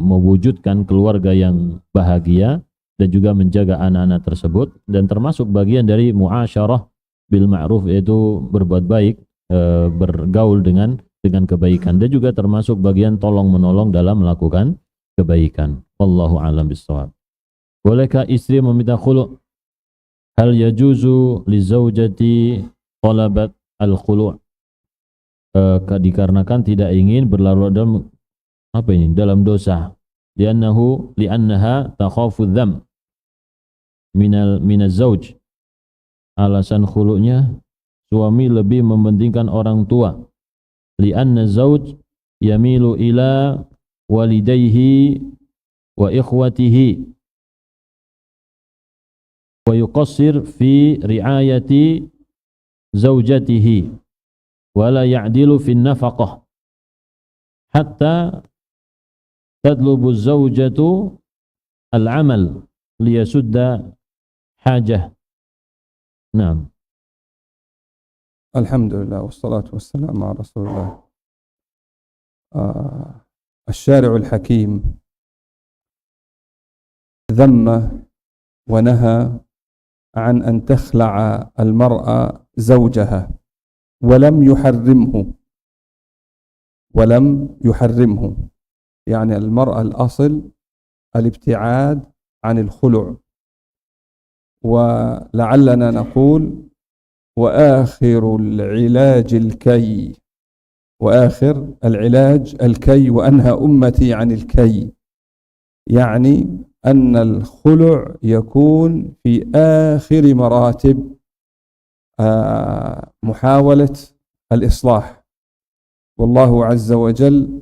S2: mewujudkan keluarga yang bahagia dan juga menjaga anak-anak tersebut, dan termasuk bagian dari muasyarah bil ma'ruf, yaitu berbuat baik, bergaul dengan kebaikan, dan juga termasuk bagian tolong menolong dalam melakukan kebaikan. Wallahu a'lam bishawab. Bolehkah istri meminta khulu'? Hal yajuzu li zaujati talabat al-khulu'? Dikarenakan tidak ingin berlarut dalam dalam dosa. Li'annaha takhafu dzam minaz zauj. Alasan khulu'nya, suami lebih mementingkan orang tua. Li'anna zauj yamilu ila walidayhi wa ikhwatihi wa yuqassir fi riayati zaujatihi wa la ya'dilu fi nafaqah hatta tadlubu zaujatu al-amal liyasudda hajah. Naam.
S1: Alhamdulillah wassalatu wassalamu ala Rasulullah. الشارع الحكيم ذم ونهى عن أن تخلع المرأة زوجها ولم يحرمه. يعني المرأة الأصل الابتعاد عن الخلع، ولعلنا نقول وآخر العلاج الكي وأنهى أمتي عن الكي، يعني أن الخلع يكون في آخر مراتب محاولة الإصلاح. والله عز وجل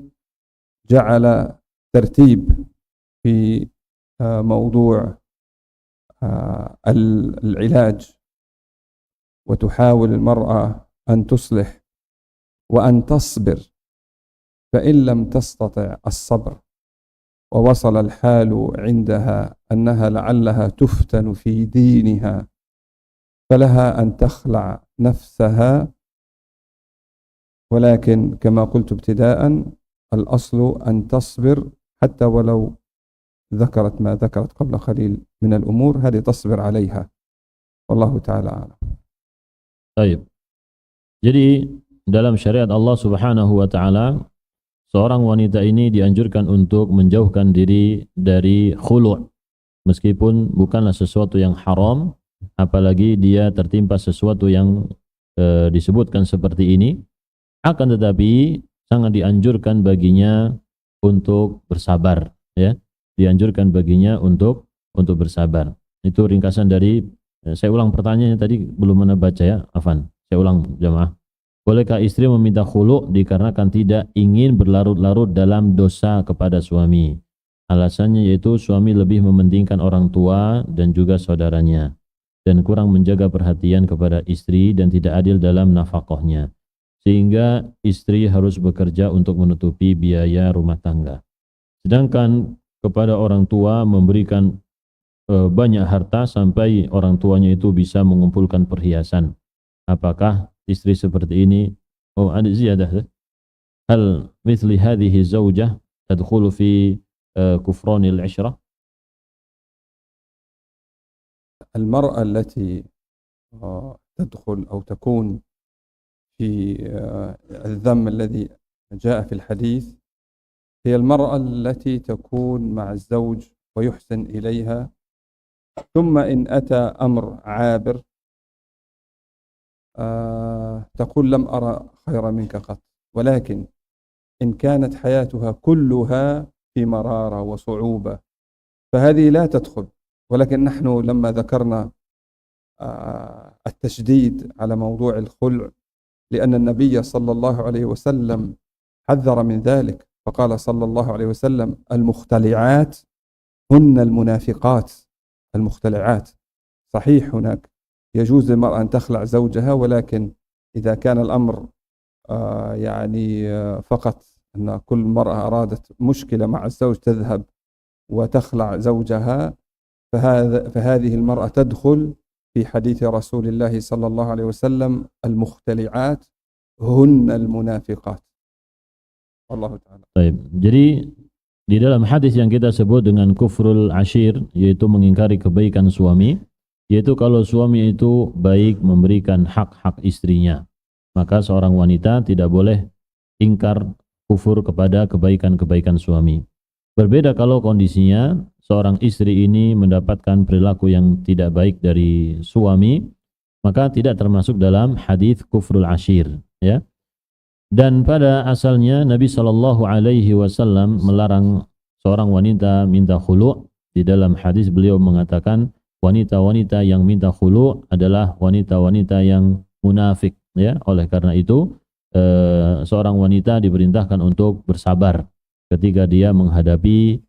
S1: جعل ترتيب في موضوع العلاج، وتحاول المرأة أن تصلح وأن تصبر، فإن لم تستطع الصبر ووصل الحال عندها أنها لعلها تفتن في دينها، فلها أن تخلع نفسها، ولكن كما قلت ابتداء الأصل أن تصبر، حتى ولو ذكرت ما ذكرت قبل قليل من الأمور هذه تصبر عليها، والله تعالى أعلم.
S2: Baik. Jadi dalam syariat Allah Subhanahu wa taala, seorang wanita ini dianjurkan untuk menjauhkan diri dari khulu', meskipun bukanlah sesuatu yang haram, apalagi dia tertimpa sesuatu yang disebutkan seperti ini, akan tetapi sangat dianjurkan baginya untuk bersabar, ya. Dianjurkan baginya untuk bersabar. Itu ringkasan dari, saya ulang pertanyaannya tadi belum mana baca ya, Afan. Saya ulang jamaah. Bolehkah istri meminta khulu' dikarenakan tidak ingin berlarut-larut dalam dosa kepada suami? Alasannya yaitu suami lebih mementingkan orang tua dan juga saudaranya, dan kurang menjaga perhatian kepada istri dan tidak adil dalam nafkahnya, sehingga istri harus bekerja untuk menutupi biaya rumah tangga. Sedangkan kepada orang tua memberikan banyak harta sampai orang tuanya itu bisa mengumpulkan perhiasan. Apakah istri seperti ini? Oh, ada ziyadah. Hal mithli hadhihi zawjah tadkhulu fi kufranil 'ishrah?
S1: المرأة التي تدخل أو تكون في الذم الذي جاء في الحديث هي المرأة التي تكون مع الزوج ويحسن إليها، ثم إن أتى أمر عابر تقول لم أرى خير منك قط، ولكن إن كانت حياتها كلها في مرارة وصعوبة فهذه لا تدخل. ولكن نحن لما ذكرنا التشديد على موضوع الخلع، لأن النبي صلى الله عليه وسلم حذر من ذلك، فقال صلى الله عليه وسلم المختلعات هن المنافقات. المختلعات صحيح هناك يجوز للمرأة أن تخلع زوجها، ولكن إذا كان الأمر يعني فقط أن كل مرأة أرادت مشكلة مع الزوج تذهب وتخلع زوجها، فهذه المرأة تدخل في حديث رسول الله صلى الله عليه وسلم المختلعات هن المنافقات. Allah Ta'ala.
S2: Baik. Jadi di dalam hadis yang kita sebut dengan kufrul ashir, yaitu mengingkari kebaikan suami, yaitu kalau suami itu baik memberikan hak-hak istrinya, maka seorang wanita tidak boleh ingkar kufur kepada kebaikan-kebaikan suami. Berbeda kalau kondisinya seorang istri ini mendapatkan perilaku yang tidak baik dari suami, maka tidak termasuk dalam hadis kufrul ashir, ya. Dan pada asalnya Nabi SAW melarang seorang wanita minta khulu'. Di dalam hadis beliau mengatakan wanita-wanita yang minta khulu' adalah wanita-wanita yang munafik, ya. Oleh karena itu seorang wanita diperintahkan untuk bersabar ketika dia menghadapi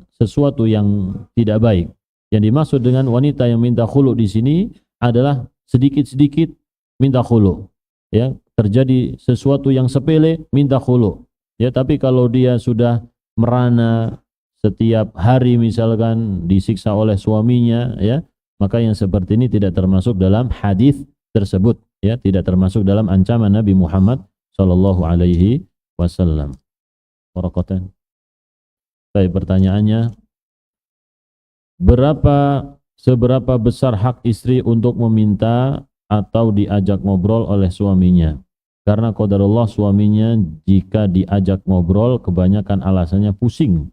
S2: sesuatu yang tidak baik. Yang dimaksud dengan wanita yang minta khulu' di sini adalah sedikit-sedikit minta khulu', ya. Terjadi sesuatu yang sepele minta khulu', ya. Tapi kalau dia sudah merana setiap hari misalkan disiksa oleh suaminya, ya, maka yang seperti ini tidak termasuk dalam hadis tersebut, ya, tidak termasuk dalam ancaman Nabi Muhammad sallallahu alaihi wasallam. Barakatan. Baik, pertanyaannya, seberapa besar hak istri untuk meminta atau diajak ngobrol oleh suaminya? Karena qadarullah suaminya jika diajak ngobrol kebanyakan alasannya pusing.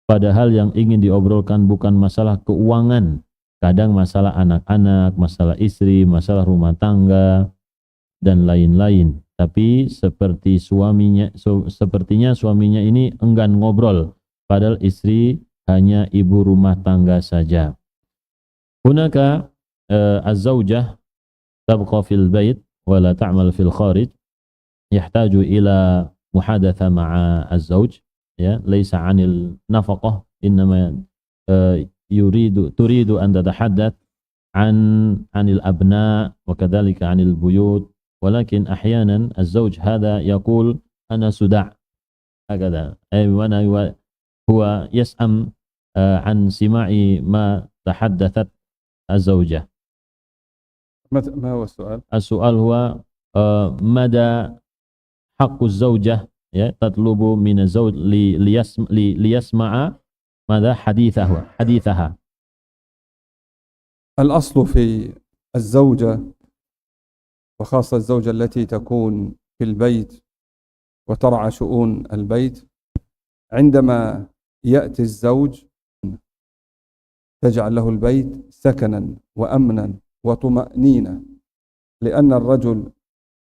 S2: Padahal yang ingin diobrolkan bukan masalah keuangan, kadang masalah anak-anak, masalah istri, masalah rumah tangga, dan lain-lain. Tapi sepertinya suaminya ini enggan ngobrol, padahal istri hanya ibu rumah tangga saja. Hunaka az-zawjah tabqa fil bait wa la ta'mal fil kharij, yahtaju ila muhadatha ma'a az-zawj. ya, laisa 'anil nafaqah, innama turidu an tatahaddath anil abna wa kadzalika 'anil buyut, walakin ahyanan az-zawj hadha yaqul ana suda' hakadha, ay wa huwa yas'am an sima'i ma tahaddathat az-zawjah.
S1: ما هو السؤال؟
S2: السؤال هو مدى حق الزوجة تطلب من الزوج ليسمع ماذا حديثها.
S1: الأصل في الزوجة وخاصة الزوجة التي تكون في البيت وترعى شؤون البيت، عندما يأتي الزوج تجعل له البيت سكنا وأمنا وطمأنينة، لأن الرجل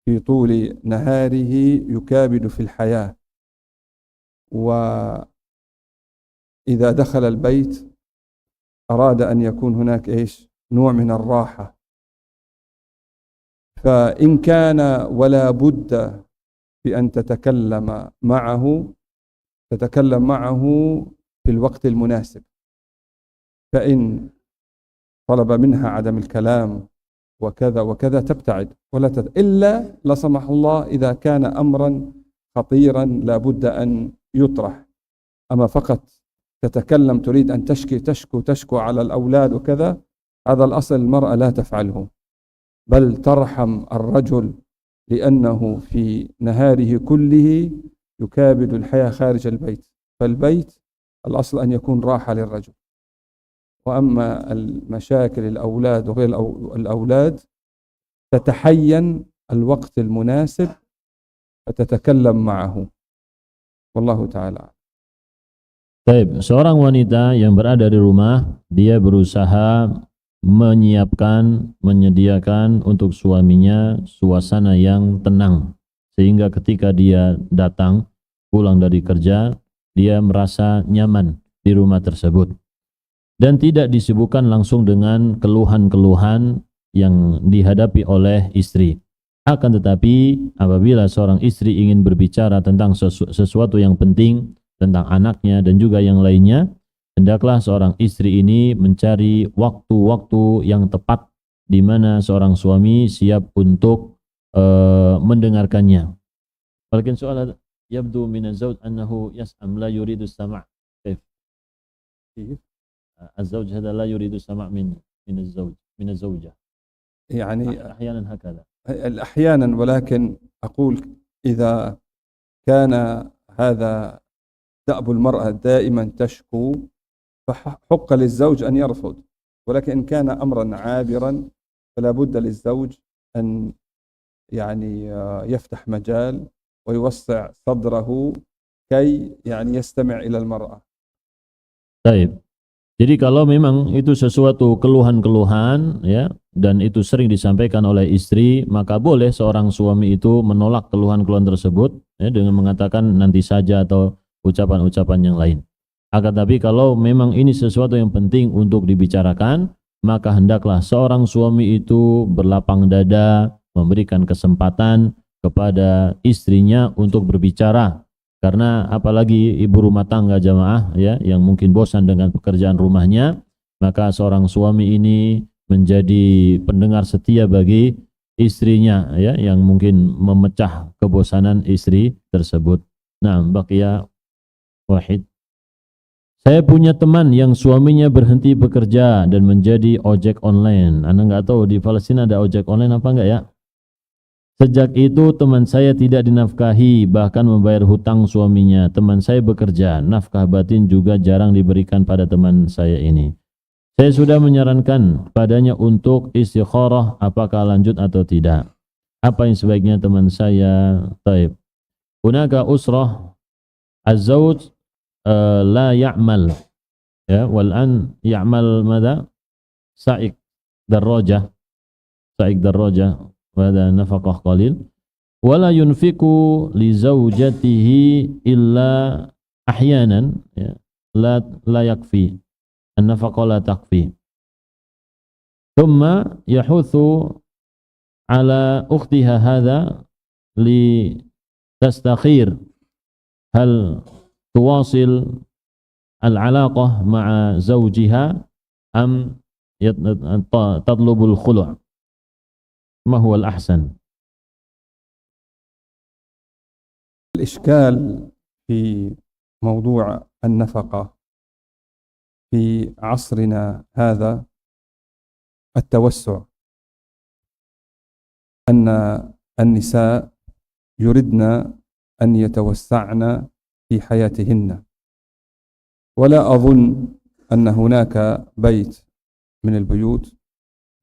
S1: في طول نهاره يكابد في الحياة، وإذا دخل البيت أراد أن يكون هناك نوع من الراحة. فإن كان ولا بد بأن تتكلم معه في الوقت المناسب، فإن طلب منها عدم الكلام وكذا وكذا تبتعد ولا إلا لا سمح الله إذا كان أمرا خطيرا لا بد أن يطرح. أما فقط تتكلم تريد أن تشكو على الأولاد وكذا، هذا الأصل المرأة لا تفعله، بل ترحم الرجل لأنه في نهاره كله يكابد الحياة خارج البيت، فالبيت الأصل أن يكون راحة للرجل. وأما المشاكل الأولاد وغير الأولاد تتحين الوقت المناسب فتتكلم معه، والله تعالى.
S2: Baik, seorang wanita yang berada di rumah, dia berusaha menyediakan untuk suaminya suasana yang tenang, sehingga ketika dia datang pulang dari kerja, dia merasa nyaman di rumah tersebut dan tidak disibukkan langsung dengan keluhan-keluhan yang dihadapi oleh istri. Akan tetapi apabila seorang istri ingin berbicara tentang sesuatu yang penting, tentang anaknya dan juga yang lainnya, hendaklah seorang istri ini mencari waktu-waktu yang tepat di mana seorang suami siap untuk mendengarkannya. Walakin soal yabdu min az-zawj annahu yas'am la yuridu as-sam'. Kayf? Az-zawj hada la yuridu as-sam' min az-zawj min az-zawjah. يعني
S1: أحيانا ولكن أقول إذا كان هذا دأب المرأة دائما تشكو فحق للزوج أن يرفض، ولكن إن كان أمرا عابرا فلا بد للزوج أن يفتح مجال ويوسع صدره كي يستمع إلى المرأة.
S2: طيب. Jadi kalau memang itu sesuatu keluhan-keluhan ya, dan itu sering disampaikan oleh istri, maka boleh seorang suami itu menolak keluhan-keluhan tersebut ya, dengan mengatakan nanti saja atau ucapan-ucapan yang lain. Akan tapi kalau memang ini sesuatu yang penting untuk dibicarakan, maka hendaklah seorang suami itu berlapang dada, memberikan kesempatan kepada istrinya untuk berbicara. Karena apalagi ibu rumah tangga jamaah ya, yang mungkin bosan dengan pekerjaan rumahnya, maka seorang suami ini menjadi pendengar setia bagi istrinya ya, yang mungkin memecah kebosanan istri tersebut. Nah, baqiya wahid. Saya punya teman yang suaminya berhenti bekerja dan menjadi ojek online. Anda nggak tahu di Palestina ada ojek online apa enggak ya? Sejak itu teman saya tidak dinafkahi, bahkan membayar hutang suaminya. Teman saya bekerja, nafkah batin juga jarang diberikan pada teman saya ini. Saya sudah menyarankan padanya untuk istikharah apakah lanjut atau tidak. Apa yang sebaiknya teman saya? Taib. Hunaka usrah az-zawj la ya'mal ya, wal an ya'mal madha? Sa'ik darrajah. Wada nafaqah qalil wala yunfiqu li zawjatihi illa ahyanan ya, la yakfi an-nafaqah la takfi. Thumma yahuthu ala ukhtiha hadha li tastakhir hal tuwasil al-alaqah ma'a zawjiha am tatlubul khulu'? Ma huwa al-ahsan?
S1: الإشكال في موضوع النفقة في عصرنا هذا التوسع، أن النساء يردن أن يتوسعن في حياتهن، ولا أظن أن هناك بيت من البيوت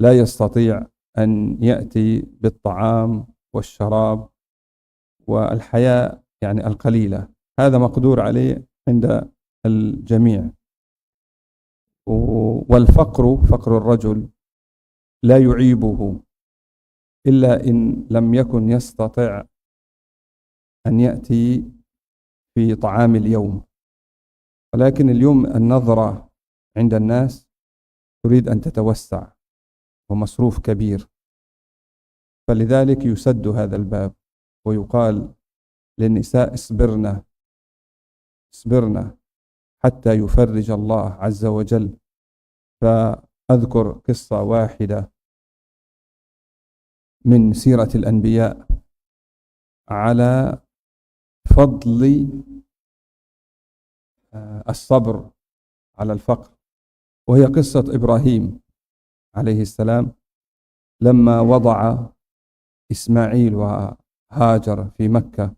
S1: لا يستطيع أن يأتي بالطعام والشراب والحياة يعني القليلة، هذا مقدور عليه عند الجميع. والفقر، فقر الرجل لا يعيبه إلا إن لم يكن يستطع أن يأتي في طعام اليوم، ولكن اليوم النظرة عند الناس تريد أن تتوسع ومصروف كبير، فلذلك يسد هذا الباب ويقال للنساء اصبرنا حتى يفرج الله عز وجل. فأذكر قصة واحدة من سيرة الأنبياء على فضل الصبر على الفقر، وهي قصة إبراهيم عليه السلام لما وضع إسماعيل وهاجر في مكة،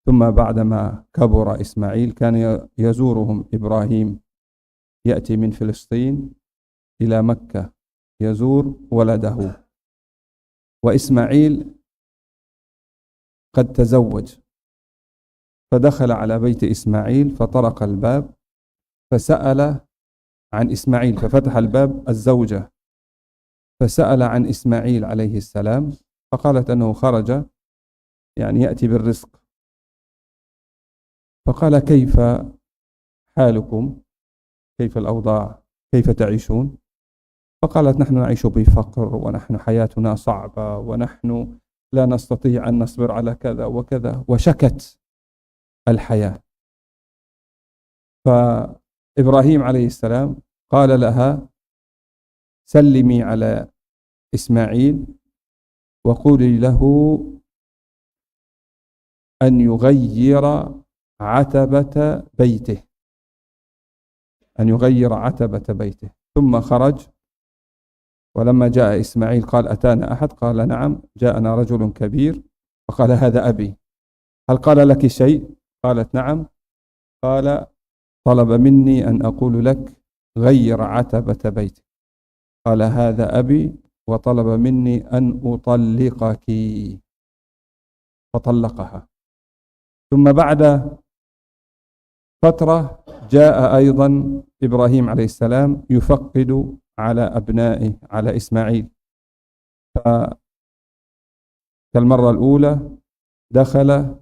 S1: ثم بعدما كبر إسماعيل كان يزورهم إبراهيم، يأتي من فلسطين إلى مكة يزور ولده، وإسماعيل قد تزوج، فدخل على بيت إسماعيل فطرق الباب فسأل عن إسماعيل، ففتح الباب الزوجة فسأل عن إسماعيل عليه السلام، فقالت أنه خرج يعني يأتي بالرزق، فقال كيف حالكم، كيف الأوضاع، كيف تعيشون؟ فقالت نحن نعيش بفقر، ونحن حياتنا صعبة، ونحن لا نستطيع أن نصبر على كذا وكذا، وشكت الحياة. فإبراهيم عليه السلام قال لها سلمي على إسماعيل وقولي له أن يغير عتبة بيته، أن يغير عتبة بيته. ثم خرج، ولما جاء إسماعيل قال أتانا أحد؟ قال نعم، جاءنا رجل كبير، فقال هذا أبي، هل قال لك شيء؟ قالت نعم، قال طلب مني أن أقول لك غير عتبة بيتك، قال هذا أبي وطلب مني أن أطلقك، فطلقها. ثم بعد فترة جاء أيضا إبراهيم عليه السلام يفقد على أبنائه على إسماعيل، كالمرة الأولى دخل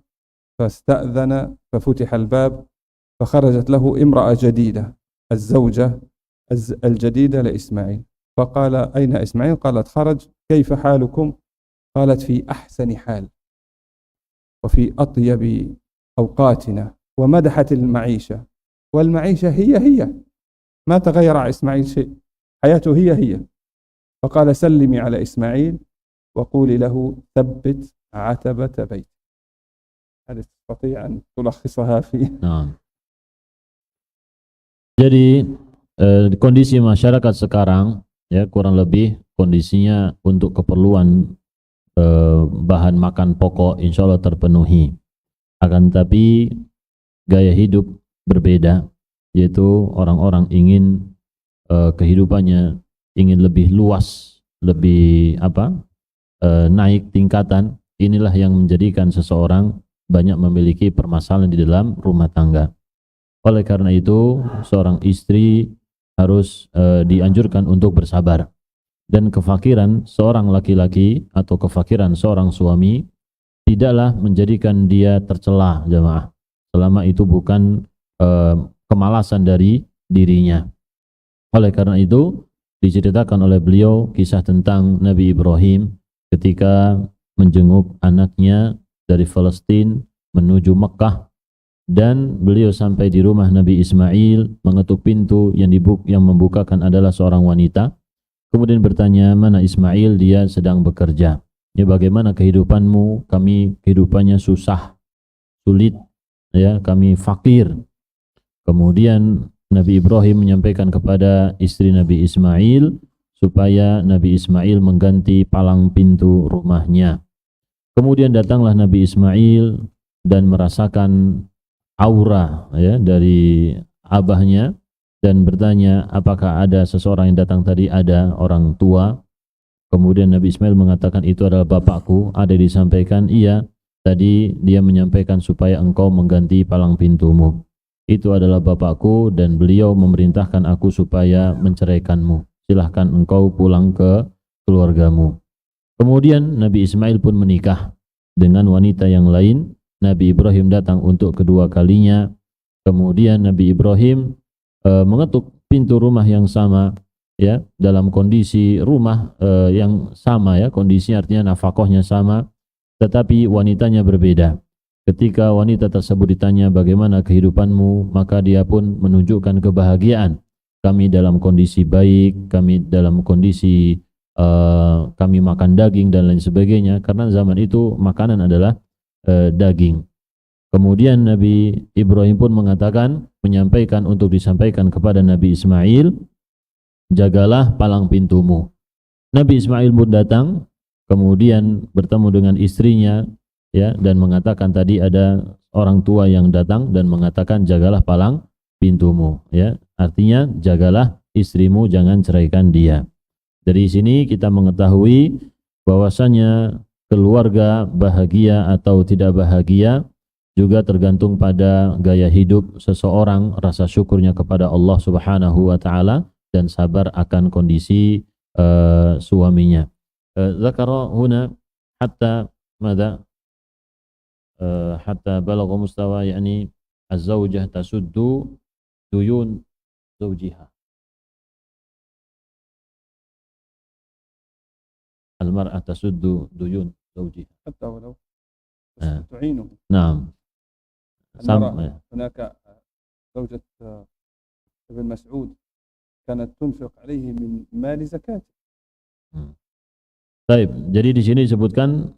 S1: فاستأذن ففتح الباب فخرجت له امرأة جديدة، الزوجة الجديدة لإسماعيل، فقال أين إسماعيل؟ قالت خرج، كيف حالكم؟ قالت في أحسن حال وفي أطيب أوقاتنا، ومدحت المعيشة، والمعيشة هي ما تغير على إسماعيل شيء، حياته هي. فقال سلمي على إسماعيل وقولي له ثبت عتبة بيت. هل تستطيع أن تلخصها في؟
S2: Nah. Jadi kondisi masyarakat sekarang ya kurang lebih kondisinya untuk keperluan bahan makan pokok insya Allah terpenuhi. Akan tapi gaya hidup berbeda, yaitu orang-orang ingin kehidupannya ingin lebih luas, lebih naik tingkatan. Inilah yang menjadikan seseorang banyak memiliki permasalahan di dalam rumah tangga. Oleh karena itu seorang istri harus dianjurkan untuk bersabar, dan kefakiran seorang laki-laki atau kefakiran seorang suami tidaklah menjadikan dia tercela, jamaah, selama itu bukan kemalasan dari dirinya. Oleh karena itu diceritakan oleh beliau kisah tentang Nabi Ibrahim ketika menjenguk anaknya dari Palestina menuju Mekah, dan beliau sampai di rumah Nabi Ismail, mengetuk pintu, yang membukakan adalah seorang wanita. Kemudian bertanya, mana Ismail? Dia sedang bekerja. Ya, bagaimana kehidupanmu? Kami kehidupannya susah, sulit, ya, kami fakir. Kemudian Nabi Ibrahim menyampaikan kepada istri Nabi Ismail supaya Nabi Ismail mengganti palang pintu rumahnya. Kemudian datanglah Nabi Ismail dan merasakan aura, ya, dari abahnya dan bertanya, apakah ada seseorang yang datang tadi? Ada orang tua. Kemudian Nabi Ismail mengatakan, itu adalah bapakku. Ada disampaikan, iya, tadi dia menyampaikan supaya engkau mengganti palang pintumu. Itu adalah bapakku dan beliau memerintahkan aku supaya menceraikanmu. Silahkan engkau pulang ke keluargamu. Kemudian Nabi Ismail pun menikah dengan wanita yang lain. Nabi Ibrahim datang untuk kedua kalinya. Kemudian Nabi Ibrahim mengetuk pintu rumah yang sama, ya, dalam kondisi rumah yang sama, ya, kondisinya artinya nafkahnya sama, tetapi wanitanya berbeda. Ketika wanita tersebut ditanya bagaimana kehidupanmu, maka dia pun menunjukkan kebahagiaan. Kami dalam kondisi baik, kami dalam kondisi kami makan daging dan lain sebagainya, karena zaman itu makanan adalah daging. Kemudian Nabi Ibrahim pun mengatakan, menyampaikan untuk disampaikan kepada Nabi Ismail, jagalah palang pintumu. Nabi Ismail pun datang, kemudian bertemu dengan istrinya, ya, dan mengatakan tadi ada orang tua yang datang dan mengatakan jagalah palang pintumu, ya. Artinya jagalah istrimu, jangan ceraikan dia. Dari sini kita mengetahui bahwasanya keluarga bahagia atau tidak bahagia juga tergantung pada gaya hidup seseorang, rasa syukurnya kepada Allah Subhanahu wa taala dan sabar akan kondisi suaminya. Zakara huna hatta madza hatta balagha mustawa, yani az-zawjah tasuddu duyun zawjiha. Al-mar'ah tasuddu duyun zawjiha.
S1: حتى ولو تعينه.
S2: نعم.
S1: هناك زوجة ابن مسعود كانت تنفق عليه من مال زكاة.
S2: Baik, jadi di sini disebutkan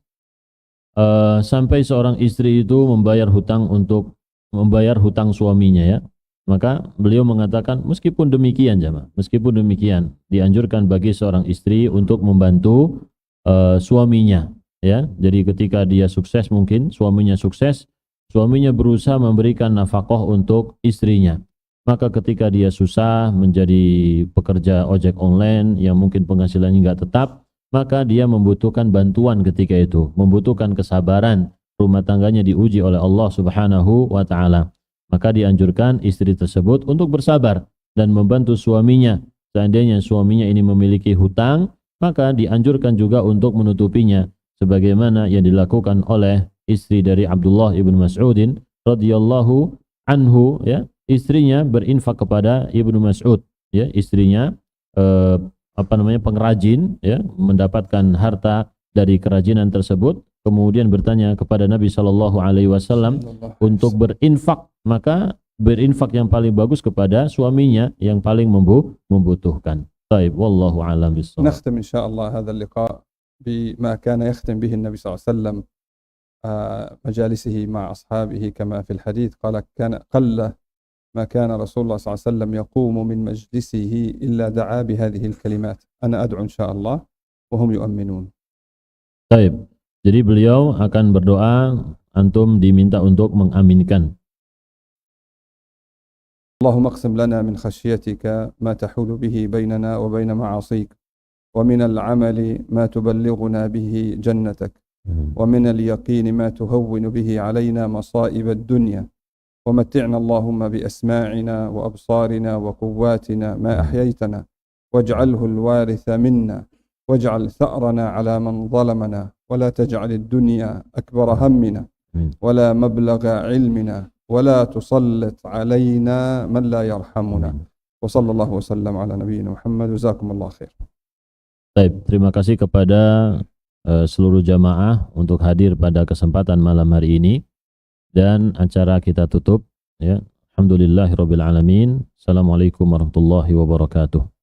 S2: sampai seorang istri itu membayar hutang suaminya, ya. Maka beliau mengatakan meskipun demikian dianjurkan bagi seorang istri untuk membantu suaminya, ya. Jadi ketika dia sukses, mungkin suaminya sukses, suaminya berusaha memberikan nafkah untuk istrinya. Maka ketika dia susah menjadi pekerja ojek online yang mungkin penghasilannya enggak tetap, maka dia membutuhkan bantuan ketika itu, membutuhkan kesabaran, rumah tangganya diuji oleh Allah Subhanahu wa taala. Maka dianjurkan istri tersebut untuk bersabar dan membantu suaminya. Seandainya suaminya ini memiliki hutang, maka dianjurkan juga untuk menutupinya, sebagaimana yang dilakukan oleh istri dari Abdullah ibn Mas'udin radhiyallahu anhu, ya. Istrinya berinfak kepada Ibnu Mas'ud, ya, istrinya pengrajin, ya, mendapatkan harta dari kerajinan tersebut, kemudian bertanya kepada Nabi sallallahu alaihi wasallam untuk berinfak, maka berinfak yang paling bagus kepada suaminya yang paling membutuhkan. Baik, wallahu a'lam bishawab.
S1: نختم إن شاء الله هذا اللقاء بما كان يختم به النبي صلى الله عليه وسلم مجالسه مع أصحابه كما في الحديث قال قل ما كان رسول الله صلى الله عليه وسلم يقوم من مجلسه إلا دعا بهذه الكلمات أنا أدعو إن شاء الله وهم يؤمنون.
S2: Baik, jadi beliau akan berdoa, antum diminta untuk mengaminkan.
S1: اللهم اقسم لنا من خشيتك ما تحول به بيننا وبين معاصيك ومن العمل ما تبلغنا به جنتك ومن اليقين ما تهون به علينا مصائب الدنيا ومتعنا اللهم بأسماعنا وأبصارنا وقواتنا ما أحييتنا واجعله الوارث منا واجعل ثأرنا على من ظلمنا ولا تجعل الدنيا أكبر همنا ولا مبلغ علمنا ولا تسلط علينا من لا يرحمنا وصلى الله وسلم على نبينا محمد جزاكم الله خير.
S2: Baik, terima kasih kepada seluruh jamaah untuk hadir pada kesempatan malam hari ini. dan acara kita tutup ya. Alhamdulillahirabbil alamin. Assalamualaikum warahmatullahi wabarakatuh.